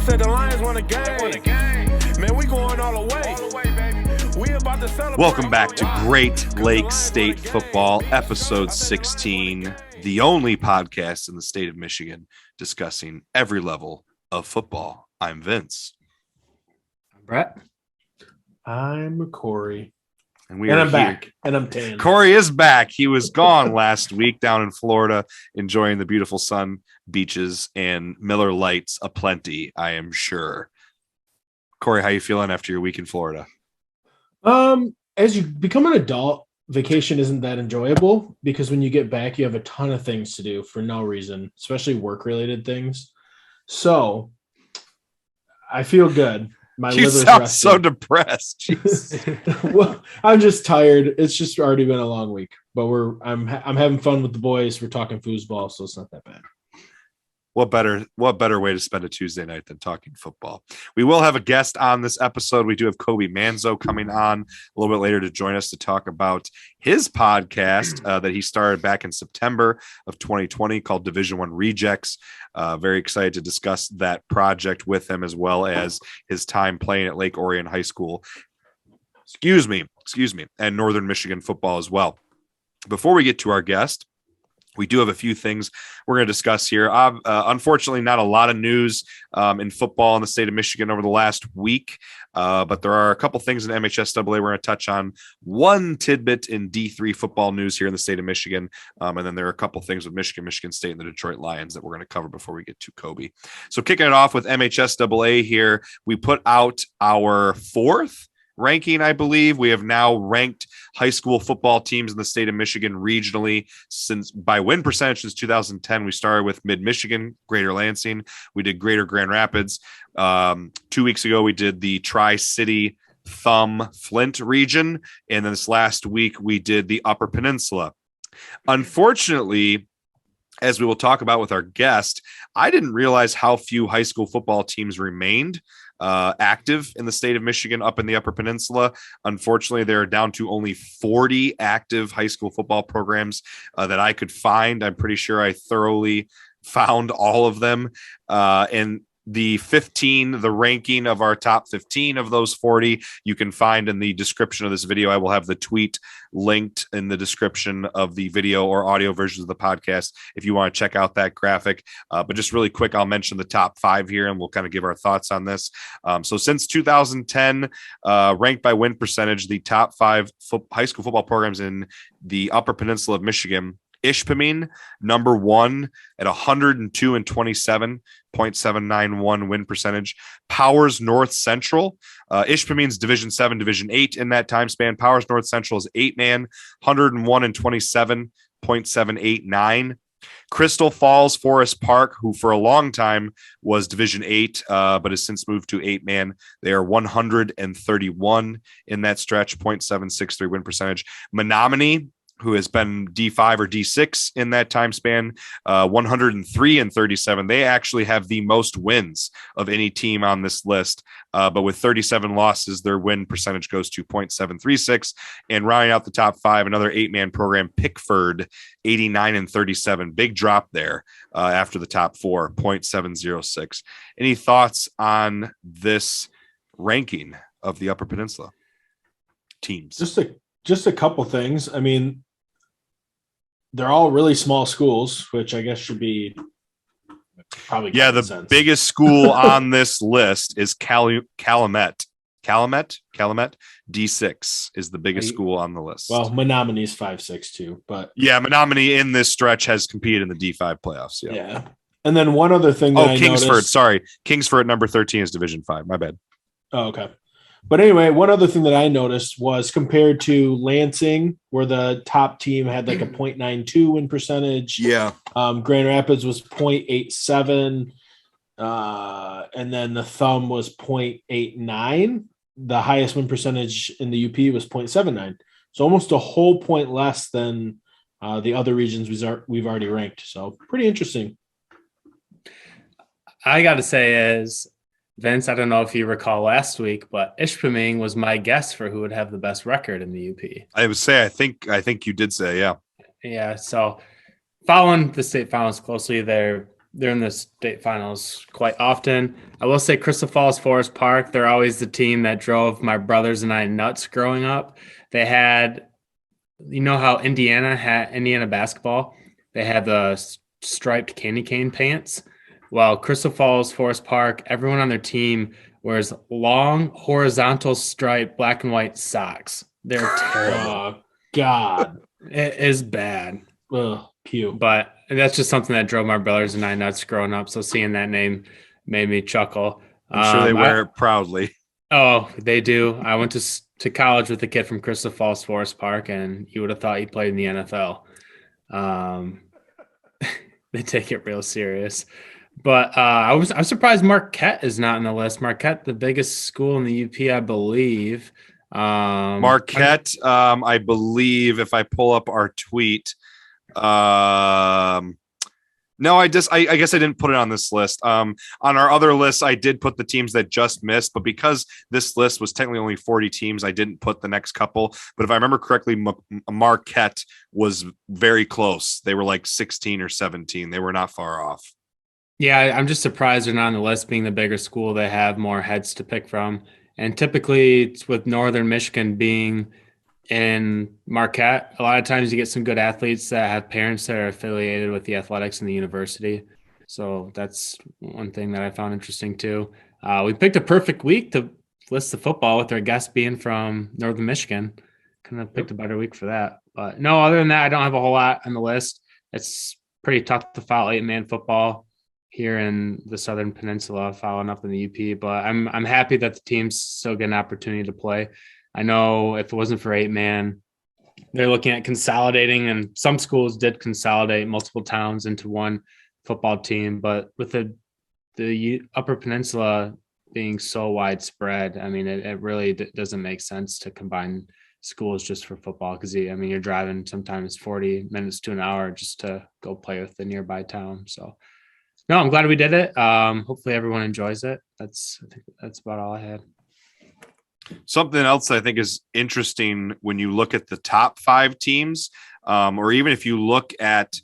said the Lions won a game. Man, we going all the way, baby. We about to celebrate. Welcome back to Great Lake State Football, episode 16, the only podcast in the state of Michigan discussing every level of football. I'm Vince. I'm Brett. I'm Kory. And I'm back. And I'm tan. Kory is back. He was gone last week down in Florida, enjoying the beautiful sun, beaches, and Miller Lights aplenty, I am sure. Kory, how you feeling after your week in Florida? As you become an adult, vacation isn't that enjoyable because when you get back, you have a ton of things to do for no reason, especially work-related things. So I feel good. My You liver's sound rested. so depressed. Jeez. Well, I'm just tired. It's just already been a long week, but I'm having fun with the boys. We're talking foosball, so it's not that bad. What better way to spend a Tuesday night than talking football? We will have a guest on this episode. We do have Kobe Manzo coming on a little bit later to join us to talk about his podcast that he started back in September of 2020 called Division I Rejects. Very excited to discuss that project with him as well as his time playing at Lake Orion High School. Excuse me, and Northern Michigan football as well. Before we get to our guest, we do have a few things we're going to discuss here. Unfortunately, not a lot of news in football in the state of Michigan over the last week, but there are a couple things in MHSAA we're going to touch on. One tidbit in D3 football news here in the state of Michigan, and then there are a couple things with Michigan State, and the Detroit Lions that we're going to cover before we get to Kobe. So kicking it off with MHSAA here, we put out our fourth ranking, I believe. We have now ranked high school football teams in the state of Michigan regionally since by win percentage since 2010. We started with Mid-Michigan, Greater Lansing. We did Greater Grand Rapids. 2 weeks ago, we did the Tri-City Thumb Flint region. And then this last week, we did the Upper Peninsula. Unfortunately, as we will talk about with our guest, I didn't realize how few high school football teams remained active in the state of Michigan up in the Upper Peninsula. Unfortunately, they're down to only 40 active high school football programs that I could find. I'm pretty sure I thoroughly found all of them. And the ranking of our top 15 of those 40, you can find in the description of this video. I will have the tweet linked in the description of the video or audio versions of the podcast if you want to check out that graphic. But just really quick, I'll mention the top 5 here and we'll kind of give our thoughts on this. So since 2010, ranked by win percentage, the top 5 high school football programs in the Upper Peninsula of Michigan: Ishpeming, number 1 at 102-27.791 win percentage. Powers North Central, Ishpeming's Division 7, Division 8 in that time span. Powers North Central is 8-man, 101-27.789. Crystal Falls Forest Park, who for a long time was Division 8, but has since moved to 8-man. They are 131 in that stretch, 0.763 win percentage. Menominee, who has been D5 or D6 in that time span, 103-37. They actually have the most wins of any team on this list, but with 37 losses, their win percentage goes to 0.736. And rounding out the top 5, another 8-man program, Pickford, 89-37. Big drop there after the top 4, 0.706. Any thoughts on this ranking of the Upper Peninsula teams? Just a couple things. I mean, they're all really small schools, which I guess should be probably the sense. Biggest school on this list is Calumet. D6 is the biggest school on the list. Well, Menominee's 5'6" too, but Menominee in this stretch has competed in the D5 playoffs. Yeah. And then one other thing that Kingsford. Sorry, Kingsford at number 13 is Division 5. My bad. Oh, okay. But anyway, one other thing that I noticed was compared to Lansing, where the top team had like a 0.92 win percentage. Yeah. Grand Rapids was 0.87. And then the Thumb was 0.89. The highest win percentage in the UP was 0.79. So almost a whole point less than the other regions we've already ranked. So pretty interesting. I got to say is, Vince, I don't know if you recall last week, but Ishpeming was my guess for who would have the best record in the UP. I would say, I think you did say, yeah. Yeah. So following the state finals closely, they're They're in the state finals quite often. I will say Crystal Falls Forest Park, they're always the team that drove my brothers and I nuts growing up. They had, you know how Indiana basketball, they had the striped candy cane pants. Well, Crystal Falls Forest Park, everyone on their team wears long horizontal striped black and white socks. They're terrible. Oh, God. It is bad. Ugh, puke. But that's just something that drove my brothers and I nuts growing up. So seeing that name made me chuckle. I'm sure they wear it proudly. Oh, they do. I went to college with a kid from Crystal Falls Forest Park, and you would have thought he played in the NFL. They take it real serious. But I'm surprised Marquette is not on the list. Marquette, the biggest school in the UP, I believe. Marquette, I believe, if I pull up our tweet. No, I guess I didn't put it on this list. On our other list, I did put the teams that just missed, but because this list was technically only 40 teams, I didn't put the next couple. But if I remember correctly, Marquette was very close. They were like 16 or 17. They were not far off. Yeah, I'm just surprised they're not on the list. Being the bigger school, they have more heads to pick from. And typically, it's with Northern Michigan being in Marquette, a lot of times you get some good athletes that have parents that are affiliated with the athletics in the university. So that's one thing that I found interesting too. We picked a perfect week to list the football with our guest being from Northern Michigan. Couldn't have picked a better week for that. But no, other than that, I don't have a whole lot on the list. It's pretty tough to follow 8-man football here in the Southern Peninsula, following up in the UP. But I'm happy that the teams still get an opportunity to play. I know if it wasn't for 8-man, they're looking at consolidating, and some schools did consolidate multiple towns into one football team. But with the Upper Peninsula being so widespread, I mean, it really doesn't make sense to combine schools just for football because, you're driving sometimes 40 minutes to an hour just to go play with the nearby town. So, no, I'm glad we did it. Hopefully everyone enjoys it. I think that's about all I had. Something else I think is interesting when you look at the top 5 teams, or even if you look at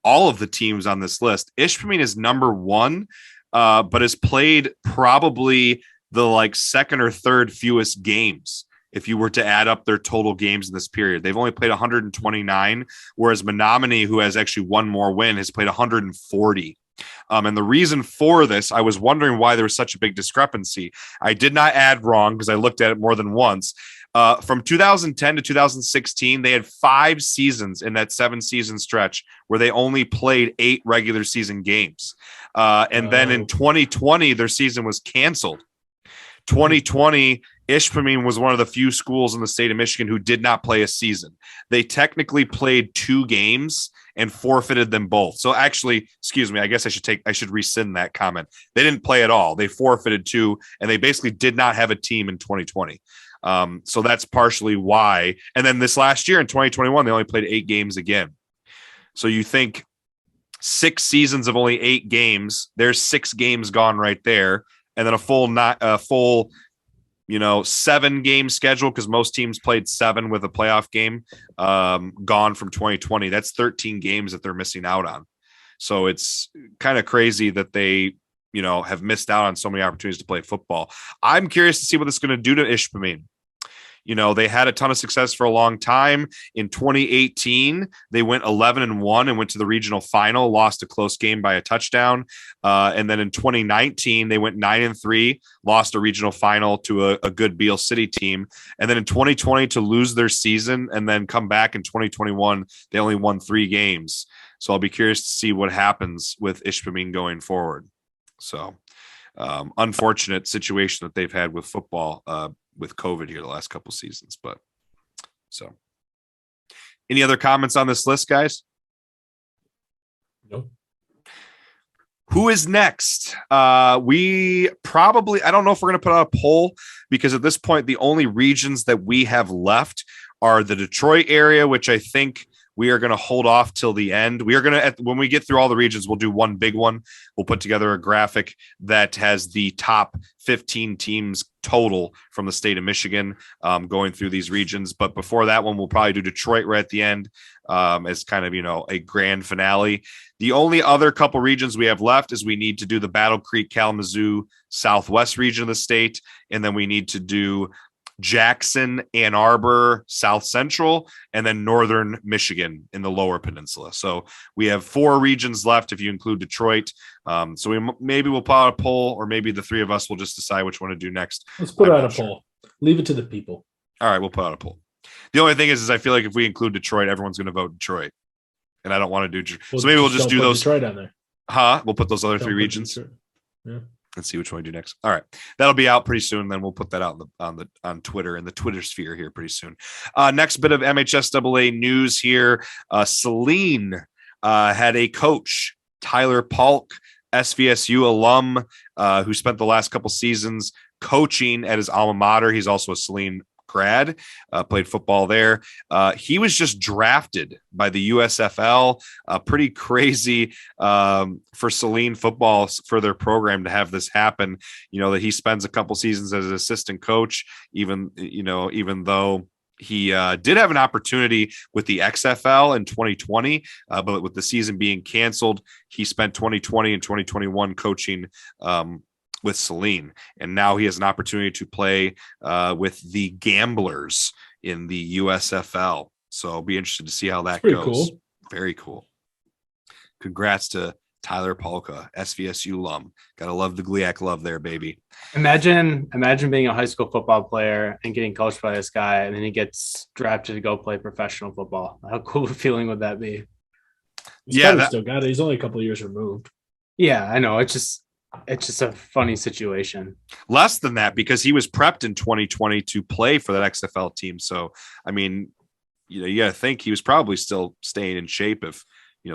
all of the teams on this list, Ishpeming is number 1, but has played probably the second or third fewest games if you were to add up their total games in this period. They've only played 129, whereas Menominee, who has actually one more win, has played 140. And the reason for this, I was wondering why there was such a big discrepancy. I did not add wrong because I looked at it more than once. From 2010 to 2016, they had 5 seasons in that 7-season stretch where they only played 8 regular season games. And then in 2020, their season was canceled. 2020, Ishpeming was one of the few schools in the state of Michigan who did not play a season. They technically played 2 games and forfeited them both. So actually, excuse me, I guess I should rescind that comment. They didn't play at all. They forfeited 2, and they basically did not have a team in 2020. So that's partially why. And then this last year in 2021, they only played 8 games again. So you think 6 seasons of only 8 games, there's 6 games gone right there. And then a full 7-game schedule, because most teams played 7 with a playoff game, gone from 2020. That's 13 games that they're missing out on. So it's kind of crazy that they, have missed out on so many opportunities to play football. I'm curious to see what this is going to do to Ishpeming. They had a ton of success for a long time. In 2018, they went 11-1 and went to the regional final, lost a close game by a touchdown. And then in 2019, they went 9-3, lost a regional final to a good Beale City team. And then in 2020 to lose their season and then come back in 2021, they only won 3 games. So I'll be curious to see what happens with Ishpeming going forward. So unfortunate situation that they've had with football, with COVID here the last couple seasons. But so any other comments on this list, guys? No. Who is next? We probably, I don't know if we're going to put out a poll, because at this point, the only regions that we have left are the Detroit area, which I think we are going to hold off till the end. We are going to, when we get through all the regions, we'll do one big one. We'll put together a graphic that has the top 15 teams total from the state of Michigan going through these regions. But before that one, we'll probably do Detroit right at the end as kind of, a grand finale. The only other couple regions we have left is we need to do the Battle Creek, Kalamazoo, Southwest region of the state. And then we need to do Jackson, Ann Arbor, South Central, and then Northern Michigan in the Lower Peninsula. So we have 4 regions left if you include Detroit. So we'll put out a poll, or maybe the 3 of us will just decide which one to do next. Let's put out a poll. Leave it to the people. All right, we'll put out a poll. The only thing is I feel like if we include Detroit, everyone's going to vote Detroit, and I don't want to do. So maybe we'll just do those. Detroit on there. We'll put those other 3 regions. Yeah. Let's see which one we do next. All right, that'll be out pretty soon. Then we'll put that out on Twitter, in the Twitter sphere here pretty soon. Next bit of MHSAA news here. Saline had a coach, Tyler Polk, SVSU alum, who spent the last couple seasons coaching at his alma mater. He's also a Saline grad, played football there. He was just drafted by the USFL. Pretty crazy for Saline football, for their program to have this happen. That he spends a couple seasons as an assistant coach, even though he did have an opportunity with the XFL in 2020, but with the season being canceled, he spent 2020 and 2021 coaching with Saline, and now he has an opportunity to play with the Gamblers in the USFL. So I'll be interested to see how that goes. Cool. Very cool. Congrats to Tyler Polka, SVSU alum. Gotta love the GLIAC love there, baby. Imagine being a high school football player and getting coached by this guy, and then he gets drafted to go play professional football. How cool a feeling would that be? He's still got it. He's only a couple of years removed. Yeah, I know. It's just a funny situation. Less than that, because he was prepped in 2020 to play for that XFL team. So, you got to think he was probably still staying in shape if,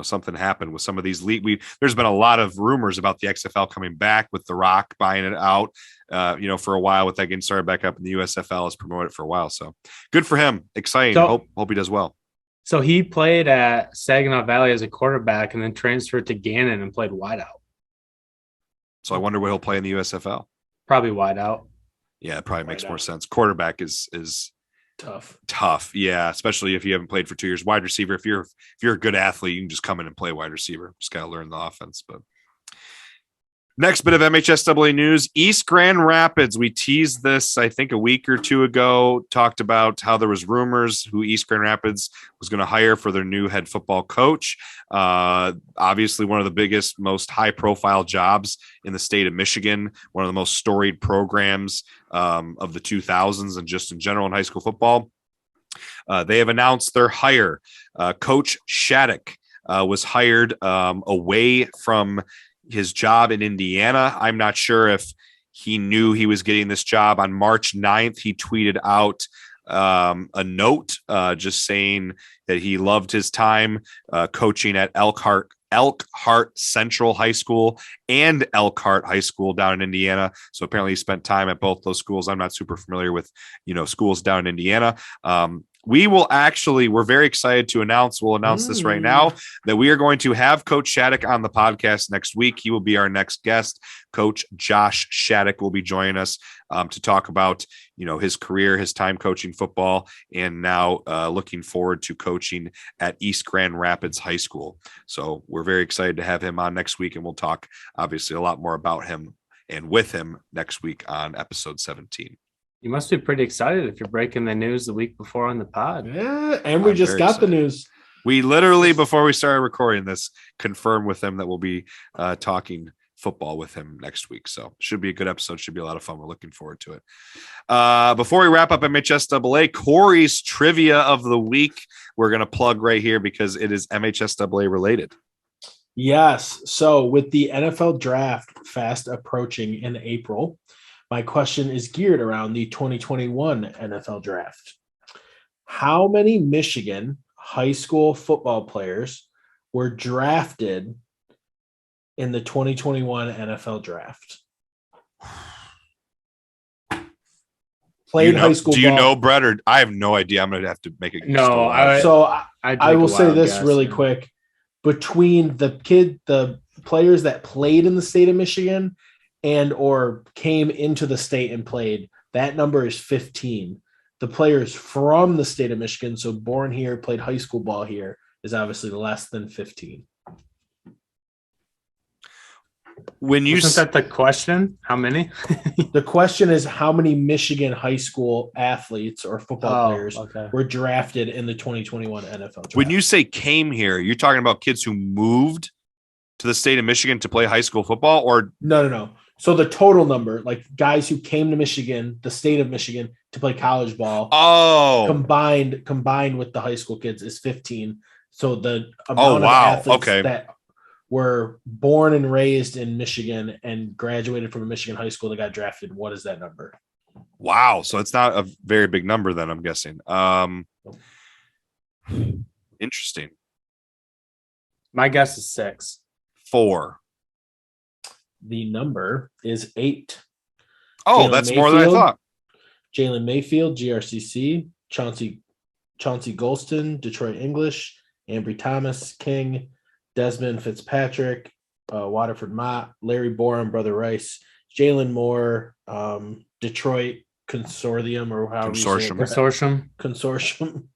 something happened with some of these league. There's been a lot of rumors about the XFL coming back, with The Rock buying it out, for a while, with that getting started back up, and the USFL has promoted it for a while. So good for him. Exciting. So, hope he does well. So he played at Saginaw Valley as a quarterback and then transferred to Gannon and played wideout. So I wonder what he'll play in the USFL. Probably wideout. Yeah, it probably makes more sense. Quarterback is tough. Yeah, especially if you haven't played for 2 years. Wide receiver, if you're a good athlete, you can just come in and play wide receiver. Just got to learn the offense. But next bit of MHSAA news, East Grand Rapids. We teased this, I think, a week or 2 ago, talked about how there was rumors who East Grand Rapids was going to hire for their new head football coach. Obviously, one of the biggest, most high-profile jobs in the state of Michigan, one of the most storied programs of the 2000s and just in general in high school football. They have announced their hire. Coach Shattuck was hired away from his job in Indiana. I'm not sure if he knew he was getting this job. On March 9th, he tweeted out a note just saying that he loved his time coaching at Elkhart Central High School and Elkhart High School down in Indiana. So apparently he spent time at both those schools. I'm not super familiar with, schools down in Indiana. We're very excited to announce, we'll announce this right now, that we are going to have Coach Shattuck on the podcast next week. He will be our next guest. Coach Josh Shattuck will be joining us to talk about, his career, his time coaching football, and now looking forward to coaching at East Grand Rapids High School. So we're very excited to have him on next week, and we'll talk obviously a lot more about him and with him next week on episode 17. You must be pretty excited if you're breaking the news the week before on the pod. Yeah, and we just got the news. We literally, before we started recording this, confirmed with him that we'll be talking football with him next week. So should be a good episode. Should be a lot of fun. We're looking forward to it. Before we wrap up MHSAA, Kory's trivia of the week, we're going to plug right here because it is MHSAA related. Yes. So with the NFL draft fast approaching in April, my question is geared around the 2021 NFL draft. How many Michigan high school football players were drafted in the 2021 NFL draft? played high school Do you ball. know, Brett, or I have no idea. I'm going to have to make a guess. No, I will say this really quick. Between the players that played in the state of Michigan and or came into the state and played, that number is 15. The players from the state of Michigan, so born here, played high school ball here, is obviously less than 15. When you Isn't that the question? How many? The question is how many Michigan high school athletes or football players were drafted in the 2021 NFL draft. When you say came here, you're talking about kids who moved to the state of Michigan to play high school football, or no. So the total number, like guys who came to Michigan, the state of Michigan, to play college ball, combined with the high school kids is 15. So the amount of athletes that were born and raised in Michigan and graduated from a Michigan high school that got drafted, what is that number? Wow. So it's not a very big number then, I'm guessing. Interesting. My guess is 6. 4. The number is 8. Oh, that's more than I thought. Jalen Mayfield, GRCC, Chauncey Golston, Detroit English, Ambry Thomas, King, Desmond Fitzpatrick, Waterford Mott, Larry Borum, Brother Rice, Jalen Moore, Detroit Consortium or however Consortium.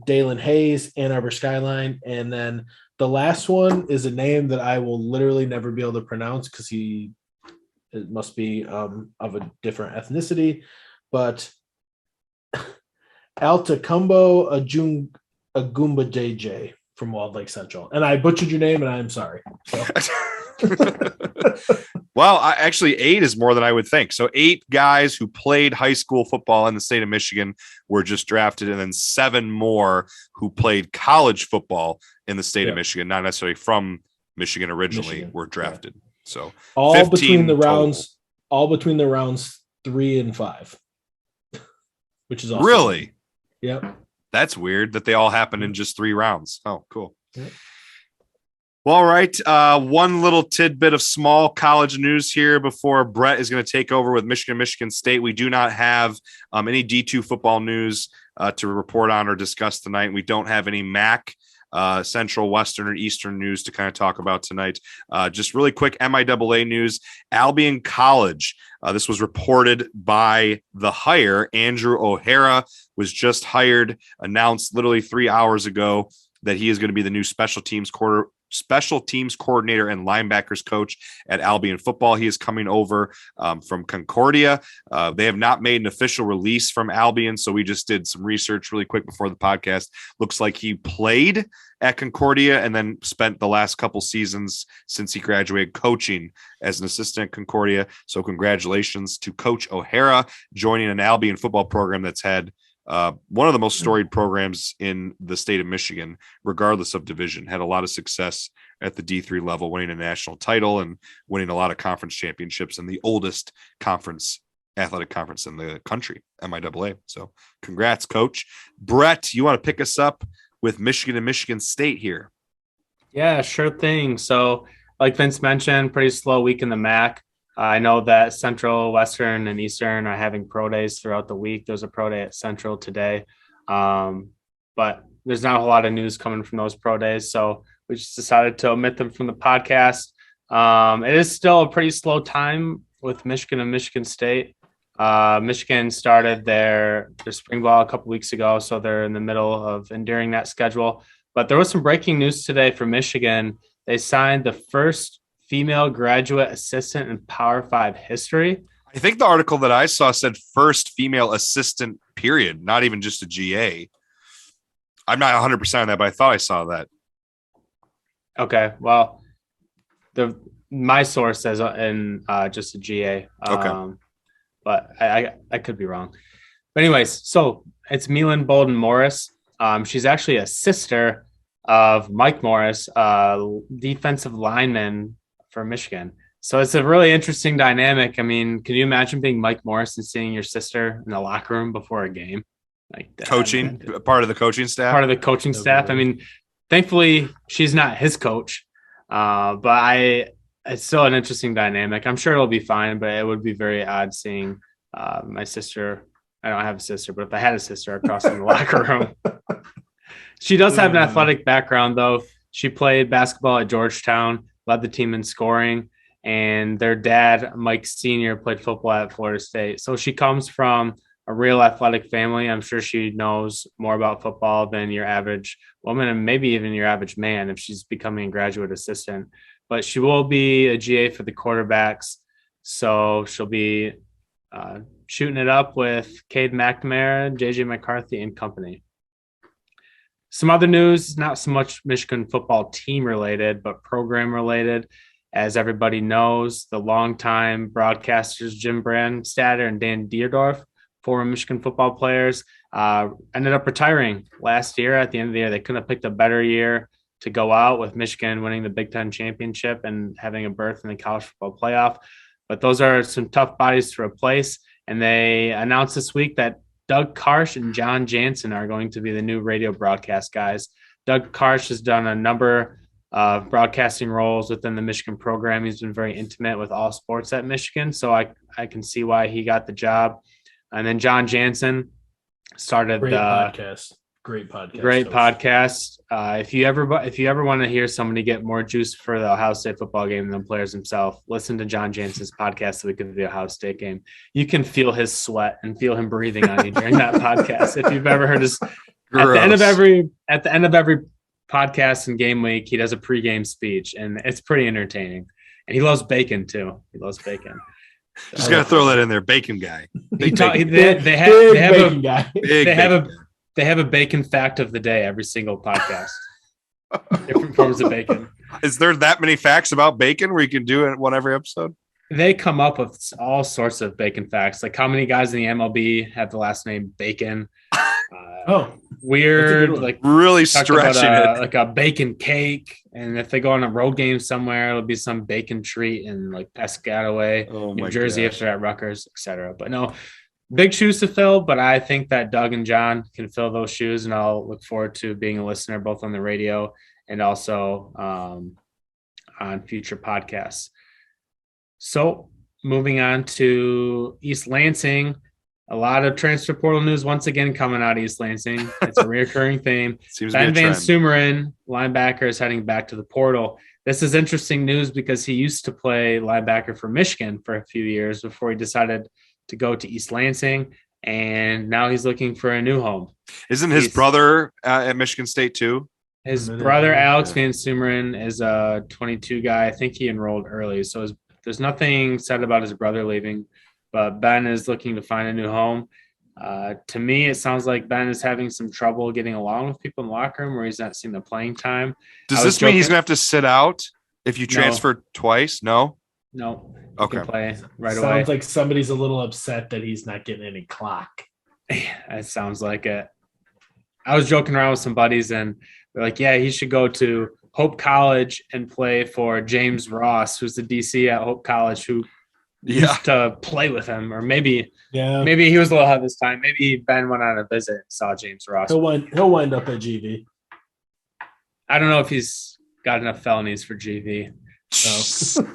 Dalen Hayes, Ann Arbor Skyline, and then the last one is a name that I will literally never be able to pronounce because it must be of a different ethnicity, but Altacumbo Agumba JJ from Walled Lake Central. And I butchered your name and I'm sorry. So. Well, actually 8 is more than I would think. So 8 guys who played high school football in the state of Michigan were just drafted, and then 7 more who played college football in the state of Michigan, not necessarily from Michigan originally, were drafted. So all between the rounds 3 and 5, which is awesome. Really? Yep. That's weird that they all happen in just 3 rounds. Oh, cool. Yep. Well, all right. One little tidbit of small college news here before Brett is going to take over with Michigan State. We do not have any D2 football news to report on or discuss tonight. We don't have any MAC, Central, Western, or Eastern news to kind of talk about tonight. Just really quick MIAA news. Albion College. This was reported by the hire. Andrew O'Hara was just hired, announced literally 3 hours ago that he is going to be the new special teams coordinator and linebackers coach at Albion football. He is coming over from Concordia. They have not made an official release from Albion, so we just did some research really quick before the podcast. Looks like he played at Concordia and then spent the last couple seasons since he graduated coaching as an assistant at Concordia. So congratulations to Coach O'Hara joining an Albion football program that's had one of the most storied programs in the state of Michigan, regardless of division. Had a lot of success at the D3 level, winning a national title and winning a lot of conference championships in the oldest athletic conference in the country, MIAA. So congrats, Coach. Brett, you want to pick us up with Michigan and Michigan State here? Yeah, sure thing. So like Vince mentioned, pretty slow week in the MAC. I know that Central, Western, and Eastern are having pro days throughout the week. There's a pro day at Central today, but there's not a lot of news coming from those pro days, so we just decided to omit them from the podcast. It is still a pretty slow time with Michigan and Michigan State. Michigan started their spring ball a couple weeks ago, so they're in the middle of enduring that schedule. But there was some breaking news today for Michigan. They signed the first female graduate assistant in Power 5 history. I think the article that I saw said first female assistant, period, not even just a GA. I'm not 100% on that, but I thought I saw that. Okay, well, my source says in just a GA. Okay. But I could be wrong. But anyways, so it's Melan Bolden Morris. She's actually a sister of Mike Morris, defensive lineman for Michigan. So it's a really interesting dynamic. I mean, can you imagine being Mike Morris and seeing your sister in the locker room before a game? Like that, coaching, part of the coaching staff? Part of the coaching staff. I mean, thankfully, she's not his coach, but it's still an interesting dynamic. I'm sure it'll be fine, but it would be very odd seeing My sister, I don't have a sister, but if I had a sister across from the locker room. She does have an athletic background, though. She played basketball at Georgetown, led the team in scoring, and their dad, Mike Sr., played football at Florida State. So she comes from a real athletic family. I'm sure she knows more about football than your average woman and maybe even your average man if she's becoming a graduate assistant. But she will be a GA for the quarterbacks. So she'll be shooting it up with Cade McNamara, JJ McCarthy, and company. Some other news, not so much Michigan football team related, but program related. As everybody knows, the longtime broadcasters Jim Brandstatter and Dan Dierdorf, former Michigan football players, ended up retiring last year. At the end of the year, they couldn't have picked a better year to go out with Michigan winning the Big Ten championship and having a berth in the college football playoff. But those are some tough bodies to replace. And they announced this week that Doug Karsh and John Jansen are going to be the new radio broadcast guys. Doug Karsh has done a number of broadcasting roles within the Michigan program. He's been very intimate with all sports at Michigan, so I can see why he got the job. And then John Jansen started Great podcast. If you ever want to hear somebody get more juice for the Ohio State football game than players themselves, listen to John Jansen's podcast the week of the Ohio State game. You can feel his sweat and feel him breathing on you during that podcast. If you've ever heard his at the end of every podcast and game week, he does a pregame speech, and it's pretty entertaining. And he loves bacon too. He loves bacon. Just gotta throw that in there, bacon guy. They have a bacon fact of the day every single podcast. Different forms of bacon. Is there that many facts about bacon where you can do it one every episode? They come up with all sorts of bacon facts, like how many guys in the MLB have the last name Bacon. Weird, like really stretching it, like a bacon cake. And if they go on a road game somewhere, it'll be some bacon treat in like Piscataway, New Jersey, if they're at Rutgers, etc. But no, big shoes to fill. But I think that Doug and John can fill those shoes, and I'll look forward to being a listener both on the radio and also on future podcasts. So moving on to East Lansing. A lot of transfer portal news once again coming out of East Lansing. It's a reoccurring theme. Ben Van Sumeren, linebacker, is heading back to the portal. This is interesting news because he used to play linebacker for Michigan for a few years before he decided to go to East Lansing, and now he's looking for a new home. Isn't his brother at Michigan State too? His brother, Alex Van Sumeren, is a 22 guy. I think he enrolled early, so there's nothing said about his brother leaving. But Ben is looking to find a new home. To me, it sounds like Ben is having some trouble getting along with people in the locker room where he's not seeing the playing time. Does this mean he's going to have to sit out if you transfer twice? No? No. Okay. Play right away. Sounds like somebody's a little upset that he's not getting any clock. It sounds like it. I was joking around with some buddies, and they're like, yeah, he should go to Hope College and play for James Ross, who's the DC at Hope College, who used to play with him, or maybe he was a little ahead of his time. Maybe Ben went on a visit and saw James Ross. He'll wind up at GV. I don't know if he's got enough felonies for GV. So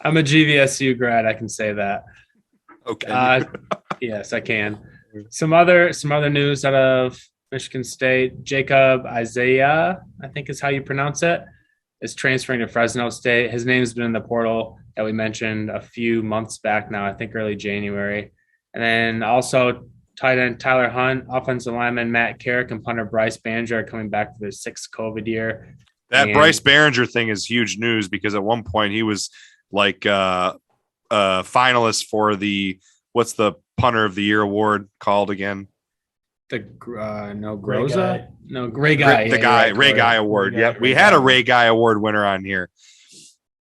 I'm a GVSU grad. I can say that. Okay. Yes, I can. Some other news out of Michigan State. Jacob Isaiah, I think is how you pronounce it, is transferring to Fresno State. His name's been in the portal that we mentioned a few months back now, I think early January. And then also tight end Tyler Hunt, offensive lineman Matt Carrick, and punter Bryce Banninger are coming back for their 6th COVID year. That Bryce Banninger thing is huge news because at one point he was like finalist for what's the punter of the year award called again? The Groza? No, Ray Guy. Ray Guy Award. Yep. We had a Ray Guy Award winner on here.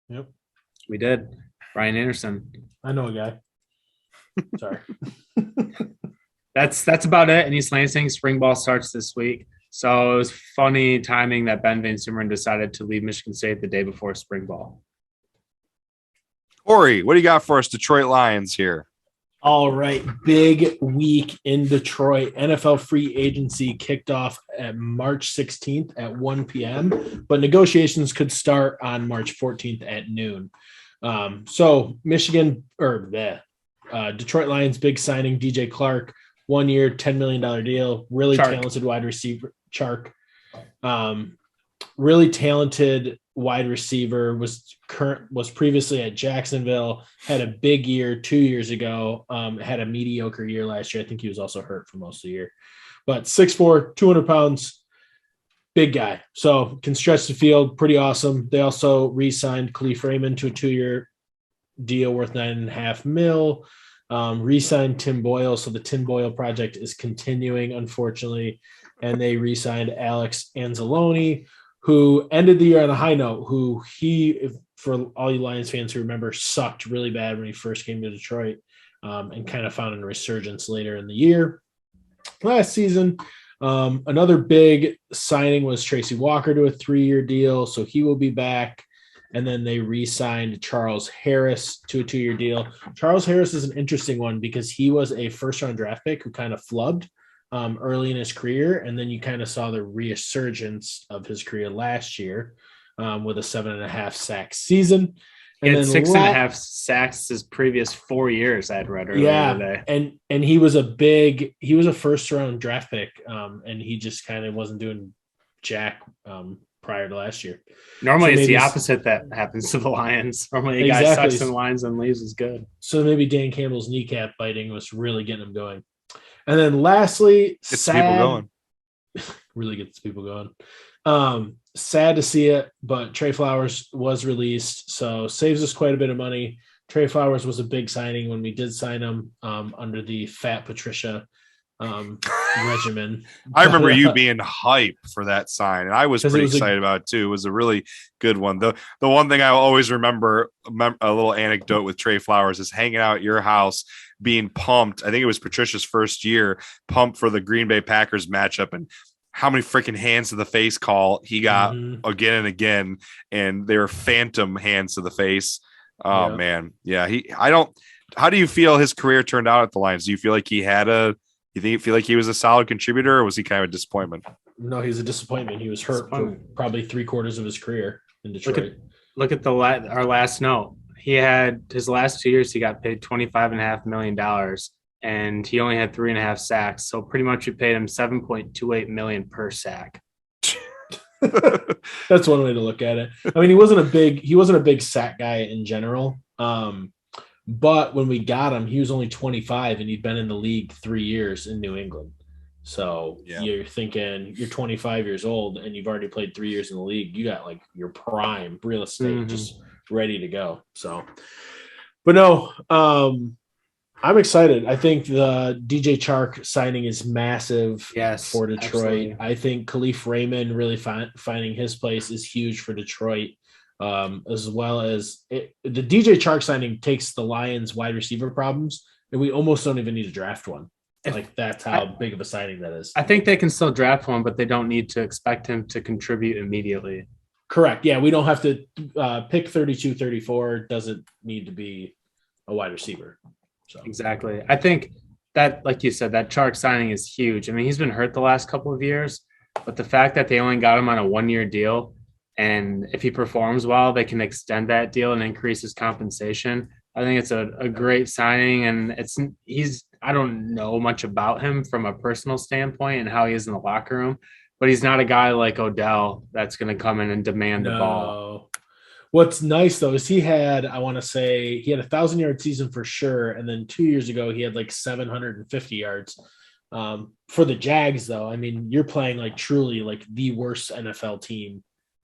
Yep. We did. Brian Anderson. I know a guy. Sorry. That's about it. In East Lansing, spring ball starts this week. So it was funny timing that Ben Van Sumeren decided to leave Michigan State the day before spring ball. Kory, what do you got for us, Detroit Lions here? All right, big week in Detroit. NFL free agency kicked off at March 16th at 1 p.m., but negotiations could start on March 14th at noon. So Michigan, Detroit Lions big signing, DJ Clark, 1 year, $10 million deal. Really talented wide receiver. Chark. Really talented wide receiver, was previously at Jacksonville, had a big year 2 years ago, had a mediocre year last year. I think he was also hurt for most of the year, but 6'4", 200 pounds, big guy. So can stretch the field, pretty awesome. They also re-signed Khalif Raymond to a 2-year deal worth $9.5 million. Re-signed Tim Boyle. So the Tim Boyle project is continuing, unfortunately. And they re-signed Alex Anzalone, who ended the year on a high note, who for all you Lions fans who remember, sucked really bad when he first came to Detroit, and kind of found a resurgence later in the year. Last season, another big signing was Tracy Walker to a 3-year deal, so he will be back. And then they re-signed Charles Harris to a 2-year deal. Charles Harris is an interesting one because he was a first-round draft pick who kind of flubbed early in his career, and then you kind of saw the resurgence of his career last year with a 7.5 sack season. And then 6.5 sacks his previous 4 years, I'd read earlier today. And he was a first-round draft pick, and he just kind of wasn't doing jack prior to last year. Normally it's the opposite that happens to the Lions. Normally a guy sucks in the Lions and leaves is good. So maybe Dan Campbell's kneecap biting was really getting him going. And then lastly, people going. Really gets people going. Sad to see it, but Trey Flowers was released, so saves us quite a bit of money. Trey Flowers was a big signing when we did sign him under the Fat Patricia regimen. I remember you being hype for that sign, and I was pretty excited about it too. It was a really good one. The one thing I always remember, a little anecdote with Trey Flowers, is hanging out at your house being pumped. I think it was Patricia's first year, pumped for the Green Bay Packers matchup, and how many freaking hands to the face call he got again and again, and they were phantom hands to the face. Oh yeah. Man. Yeah. How do you feel his career turned out at the Lions? Do you feel like you feel like he was a solid contributor, or was he kind of a disappointment? No, he's a disappointment. He was hurt for probably 3/4 of his career in Detroit. Look at our last note. He had his last 2 years, he got paid $25.5 million, and he only had 3.5 sacks. So pretty much we paid him $7.28 million per sack. That's one way to look at it. I mean, he wasn't a big sack guy in general. But when we got him, he was only 25 and he'd been in the league 3 years in New England. So You're thinking you're 25 years old and you've already played 3 years in the league. You got like your prime real estate just ready to go. So, but no, I'm excited. I think the DJ Chark signing is massive for Detroit. Absolutely. I think Khalif Raymond really finding his place is huge for Detroit, as well as the DJ Chark signing takes the Lions wide receiver problems, and we almost don't even need to draft one. That's how big of a signing that is. I think they can still draft one, but they don't need to expect him to contribute immediately. Correct. Yeah, we don't have to pick 32, 34. Doesn't need to be a wide receiver. So. Exactly. I think that, like you said, that Chark signing is huge. I mean, he's been hurt the last couple of years, but the fact that they only got him on a 1-year deal, and if he performs well, they can extend that deal and increase his compensation. I think it's a great signing, and I don't know much about him from a personal standpoint and how he is in the locker room, but he's not a guy like Odell that's going to come in and demand the ball. What's nice though is he had a 1,000-yard season for sure, and then 2 years ago he had like 750 yards. For the Jags though, I mean, you're playing like truly like the worst NFL team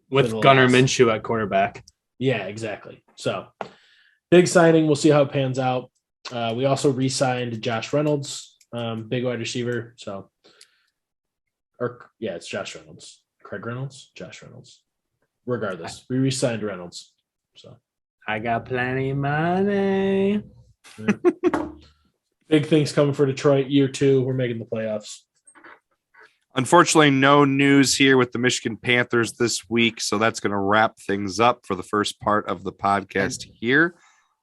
with Gunnar Minshew at quarterback. Yeah, exactly. So big signing. We'll see how it pans out. We also re-signed Josh Reynolds, big wide receiver. It's Josh Reynolds. Craig Reynolds? Josh Reynolds. Regardless, we re-signed Reynolds. So I got plenty of money. Big things coming for Detroit. Year 2, we're making the playoffs. Unfortunately, no news here with the Michigan Panthers this week, so that's going to wrap things up for the first part of the podcast here.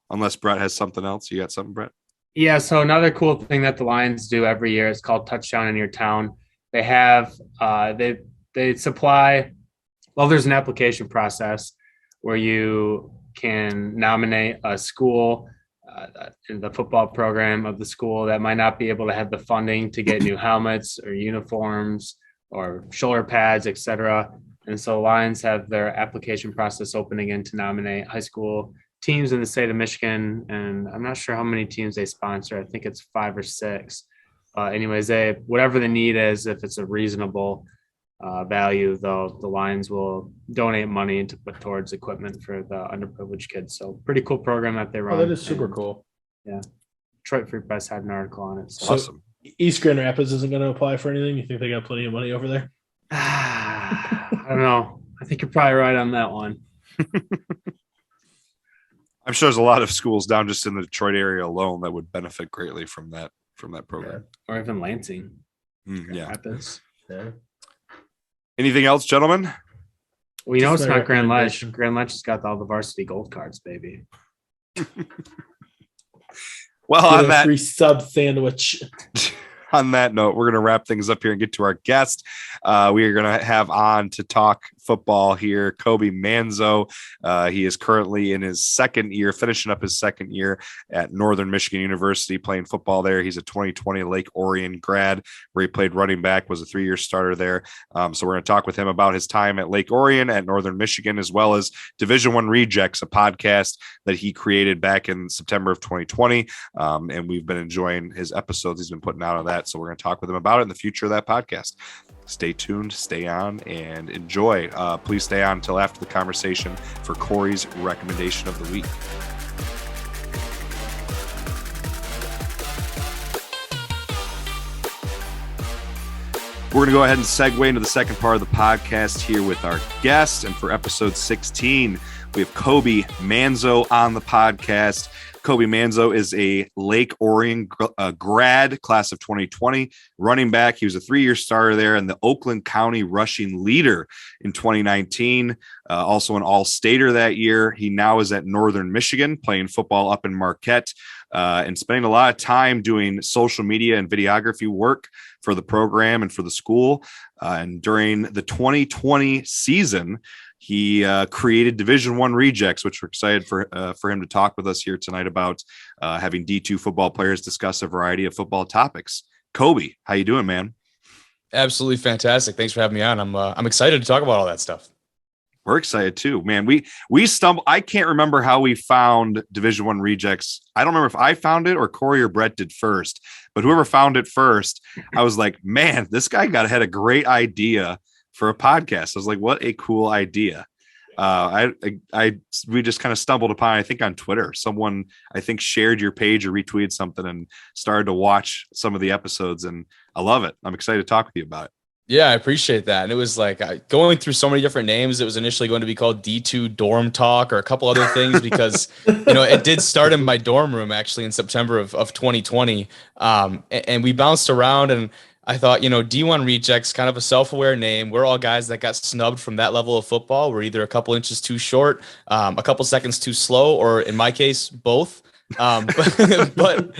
Unless Brett has something else. You got something, Brett? Yeah, so another cool thing that the Lions do every year is called Touchdown in Your Town. They have they supply – well, there's an application process where you can nominate a school in the football program of the school that might not be able to have the funding to get new helmets or uniforms or shoulder pads, etc. And so Lions have their application process open again to nominate high school teams in the state of Michigan. And I'm not sure how many teams they sponsor. I think it's 5 or 6. Anyways, whatever the need is, if it's a reasonable value, though, the Lions will donate money to put towards equipment for the underprivileged kids. So pretty cool program that they run. Oh, that is super cool. Yeah. Detroit Free Press had an article on it. So Awesome. East Grand Rapids isn't going to apply for anything? You think they got plenty of money over there? I don't know. I think you're probably right on that one. I'm sure there's a lot of schools down just in the Detroit area alone that would benefit greatly from that program. Or even Lansing. Yeah. Rapids. Yeah. Anything else, gentlemen? Well, you know, Just it's my not Grand Ledge. recommendation. Grand Ledge has got all the varsity gold cards, baby. Well, Get on a that free sub sandwich. on that note, we're going to wrap things up here and get to our guest. We are going to have on to talk football here, Kobe Manzo. He is currently in his second year, finishing up his second year at Northern Michigan University, playing football there. He's a 2020 Lake Orion grad where he played running back, was a 3-year starter there. So we're going to talk with him about his time at Lake Orion, at Northern Michigan, as well as Division I Rejects, a podcast that he created back in September of 2020. And we've been enjoying his episodes he's been putting out on that. So we're going to talk with him about it in the future of that podcast. Stay tuned, stay on, and enjoy. Please stay on until after the conversation for Kory's recommendation of the week. We're going to go ahead and segue into the second part of the podcast here with our guest. And for episode 16, we have Kobe Manzo on the podcast. Kobe Manzo is a Lake Orion grad, class of 2020, running back. He was a 3-year starter there and the Oakland County rushing leader in 2019. Also an all-stater that year. He now is at Northern Michigan playing football up in Marquette and spending a lot of time doing social media and videography work for the program and for the school. And during the 2020 season, he created Division I Rejects, which we're excited for him to talk with us here tonight about having D2 football players discuss a variety of football topics. Kobe, how you doing, man? Absolutely fantastic. Thanks for having me on. I'm excited to talk about all that stuff. We're excited too, man. We stumbled. I can't remember how we found Division I Rejects. I don't remember if I found it or Kory or Brett did first, but whoever found it first, I was like, man, this guy had a great idea for a podcast. I was like, what a cool idea. We just kind of stumbled upon, I think on Twitter, someone I think shared your page or retweeted something and started to watch some of the episodes. And I love it. I'm excited to talk with you about it. Yeah, I appreciate that. And it was like going through so many different names. It was initially going to be called D2 Dorm Talk or a couple other things because, it did start in my dorm room actually in September of 2020. And we bounced around and I thought, D1 Rejects, kind of a self-aware name. We're all guys that got snubbed from that level of football. We're either a couple inches too short, a couple seconds too slow, or in my case, both. But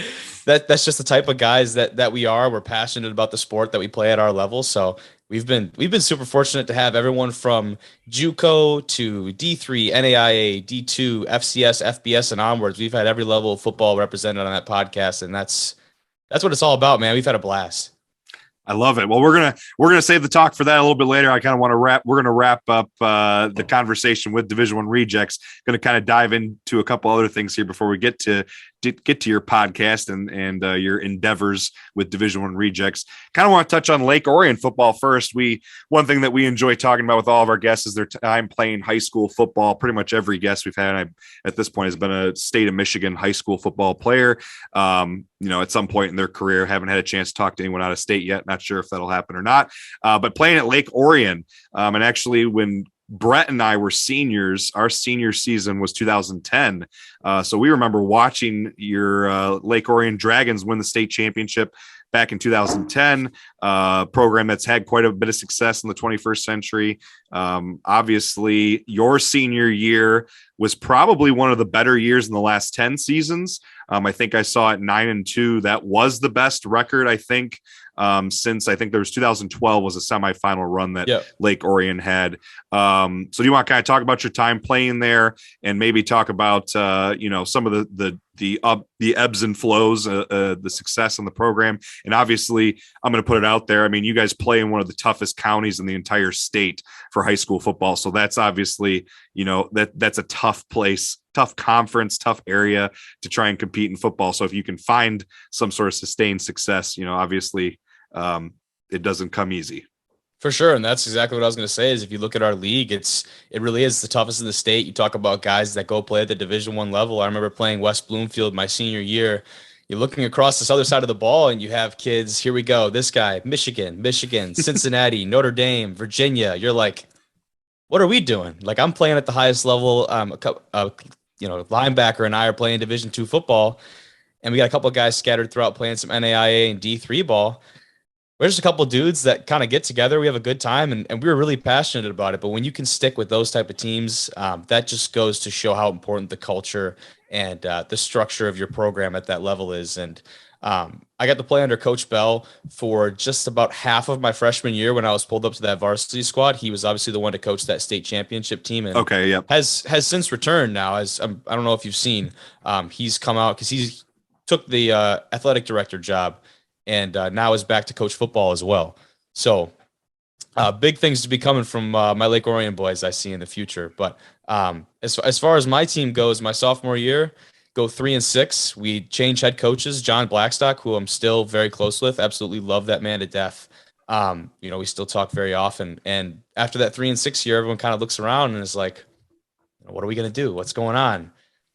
that's just the type of guys that we are. We're passionate about the sport that we play at our level. So we've been super fortunate to have everyone from JUCO to D3, NAIA, D2, FCS, FBS, and onwards. We've had every level of football represented on that podcast, and that's what it's all about, man. We've had a blast. I love it. Well, we're gonna save the talk for that a little bit later. I kind of want to we're gonna wrap up the conversation with Division I Rejects. Going to kind of dive into a couple other things here before we get to your podcast and your endeavors with Division I Rejects. Kind of want to touch on Lake Orion football first. One thing that we enjoy talking about with all of our guests is their time playing high school football. Pretty much every guest we've had at this point has been a state of Michigan high school football player. At some point in their career, haven't had a chance to talk to anyone out of state yet. Not sure if that'll happen or not. But playing at Lake Orion, and actually when Brett and I were seniors, our senior season was 2010. So we remember watching your Lake Orion Dragons win the state championship back in 2010, program that's had quite a bit of success in the 21st century. Obviously, your senior year was probably one of the better years in the last 10 seasons. I think I saw it 9-2. That was the best record, I think, since I think there was 2012 was a semifinal run that Lake Orion had. So do you want to kind of talk about your time playing there and maybe talk about, some of the the ebbs and flows, the success in the program. And obviously, I'm going to put it out there. I mean, you guys play in one of the toughest counties in the entire state for high school football. So that's obviously, that's a tough place, tough conference, tough area to try and compete in football. So if you can find some sort of sustained success, obviously it doesn't come easy. For sure. And that's exactly what I was going to say is if you look at our league, it really is the toughest in the state. You talk about guys that go play at the Division I level. I remember playing West Bloomfield my senior year. You're looking across this other side of the ball and you have kids, here we go, this guy, Michigan, Cincinnati, Notre Dame, Virginia. You're like, what are we doing? Like I'm playing at the highest level. Linebacker and I are playing Division II football. And we got a couple of guys scattered throughout playing some MIAA and D3 ball. We're just a couple of dudes that kind of get together. We have a good time, and we were really passionate about it. But when you can stick with those type of teams, that just goes to show how important the culture and the structure of your program at that level is. And I got to play under Coach Bell for just about half of my freshman year when I was pulled up to that varsity squad. He was obviously the one to coach that state championship team, and has since returned now. As I don't know if you've seen, he's come out because he took the athletic director job. And now is back to coach football as well. So big things to be coming from my Lake Orion boys I see in the future. But as far as my team goes, my sophomore year, go 3-6. We changed head coaches. John Blackstock, who I'm still very close with, absolutely love that man to death. We still talk very often. And after that 3-6 year, everyone kind of looks around and is like, what are we going to do? What's going on?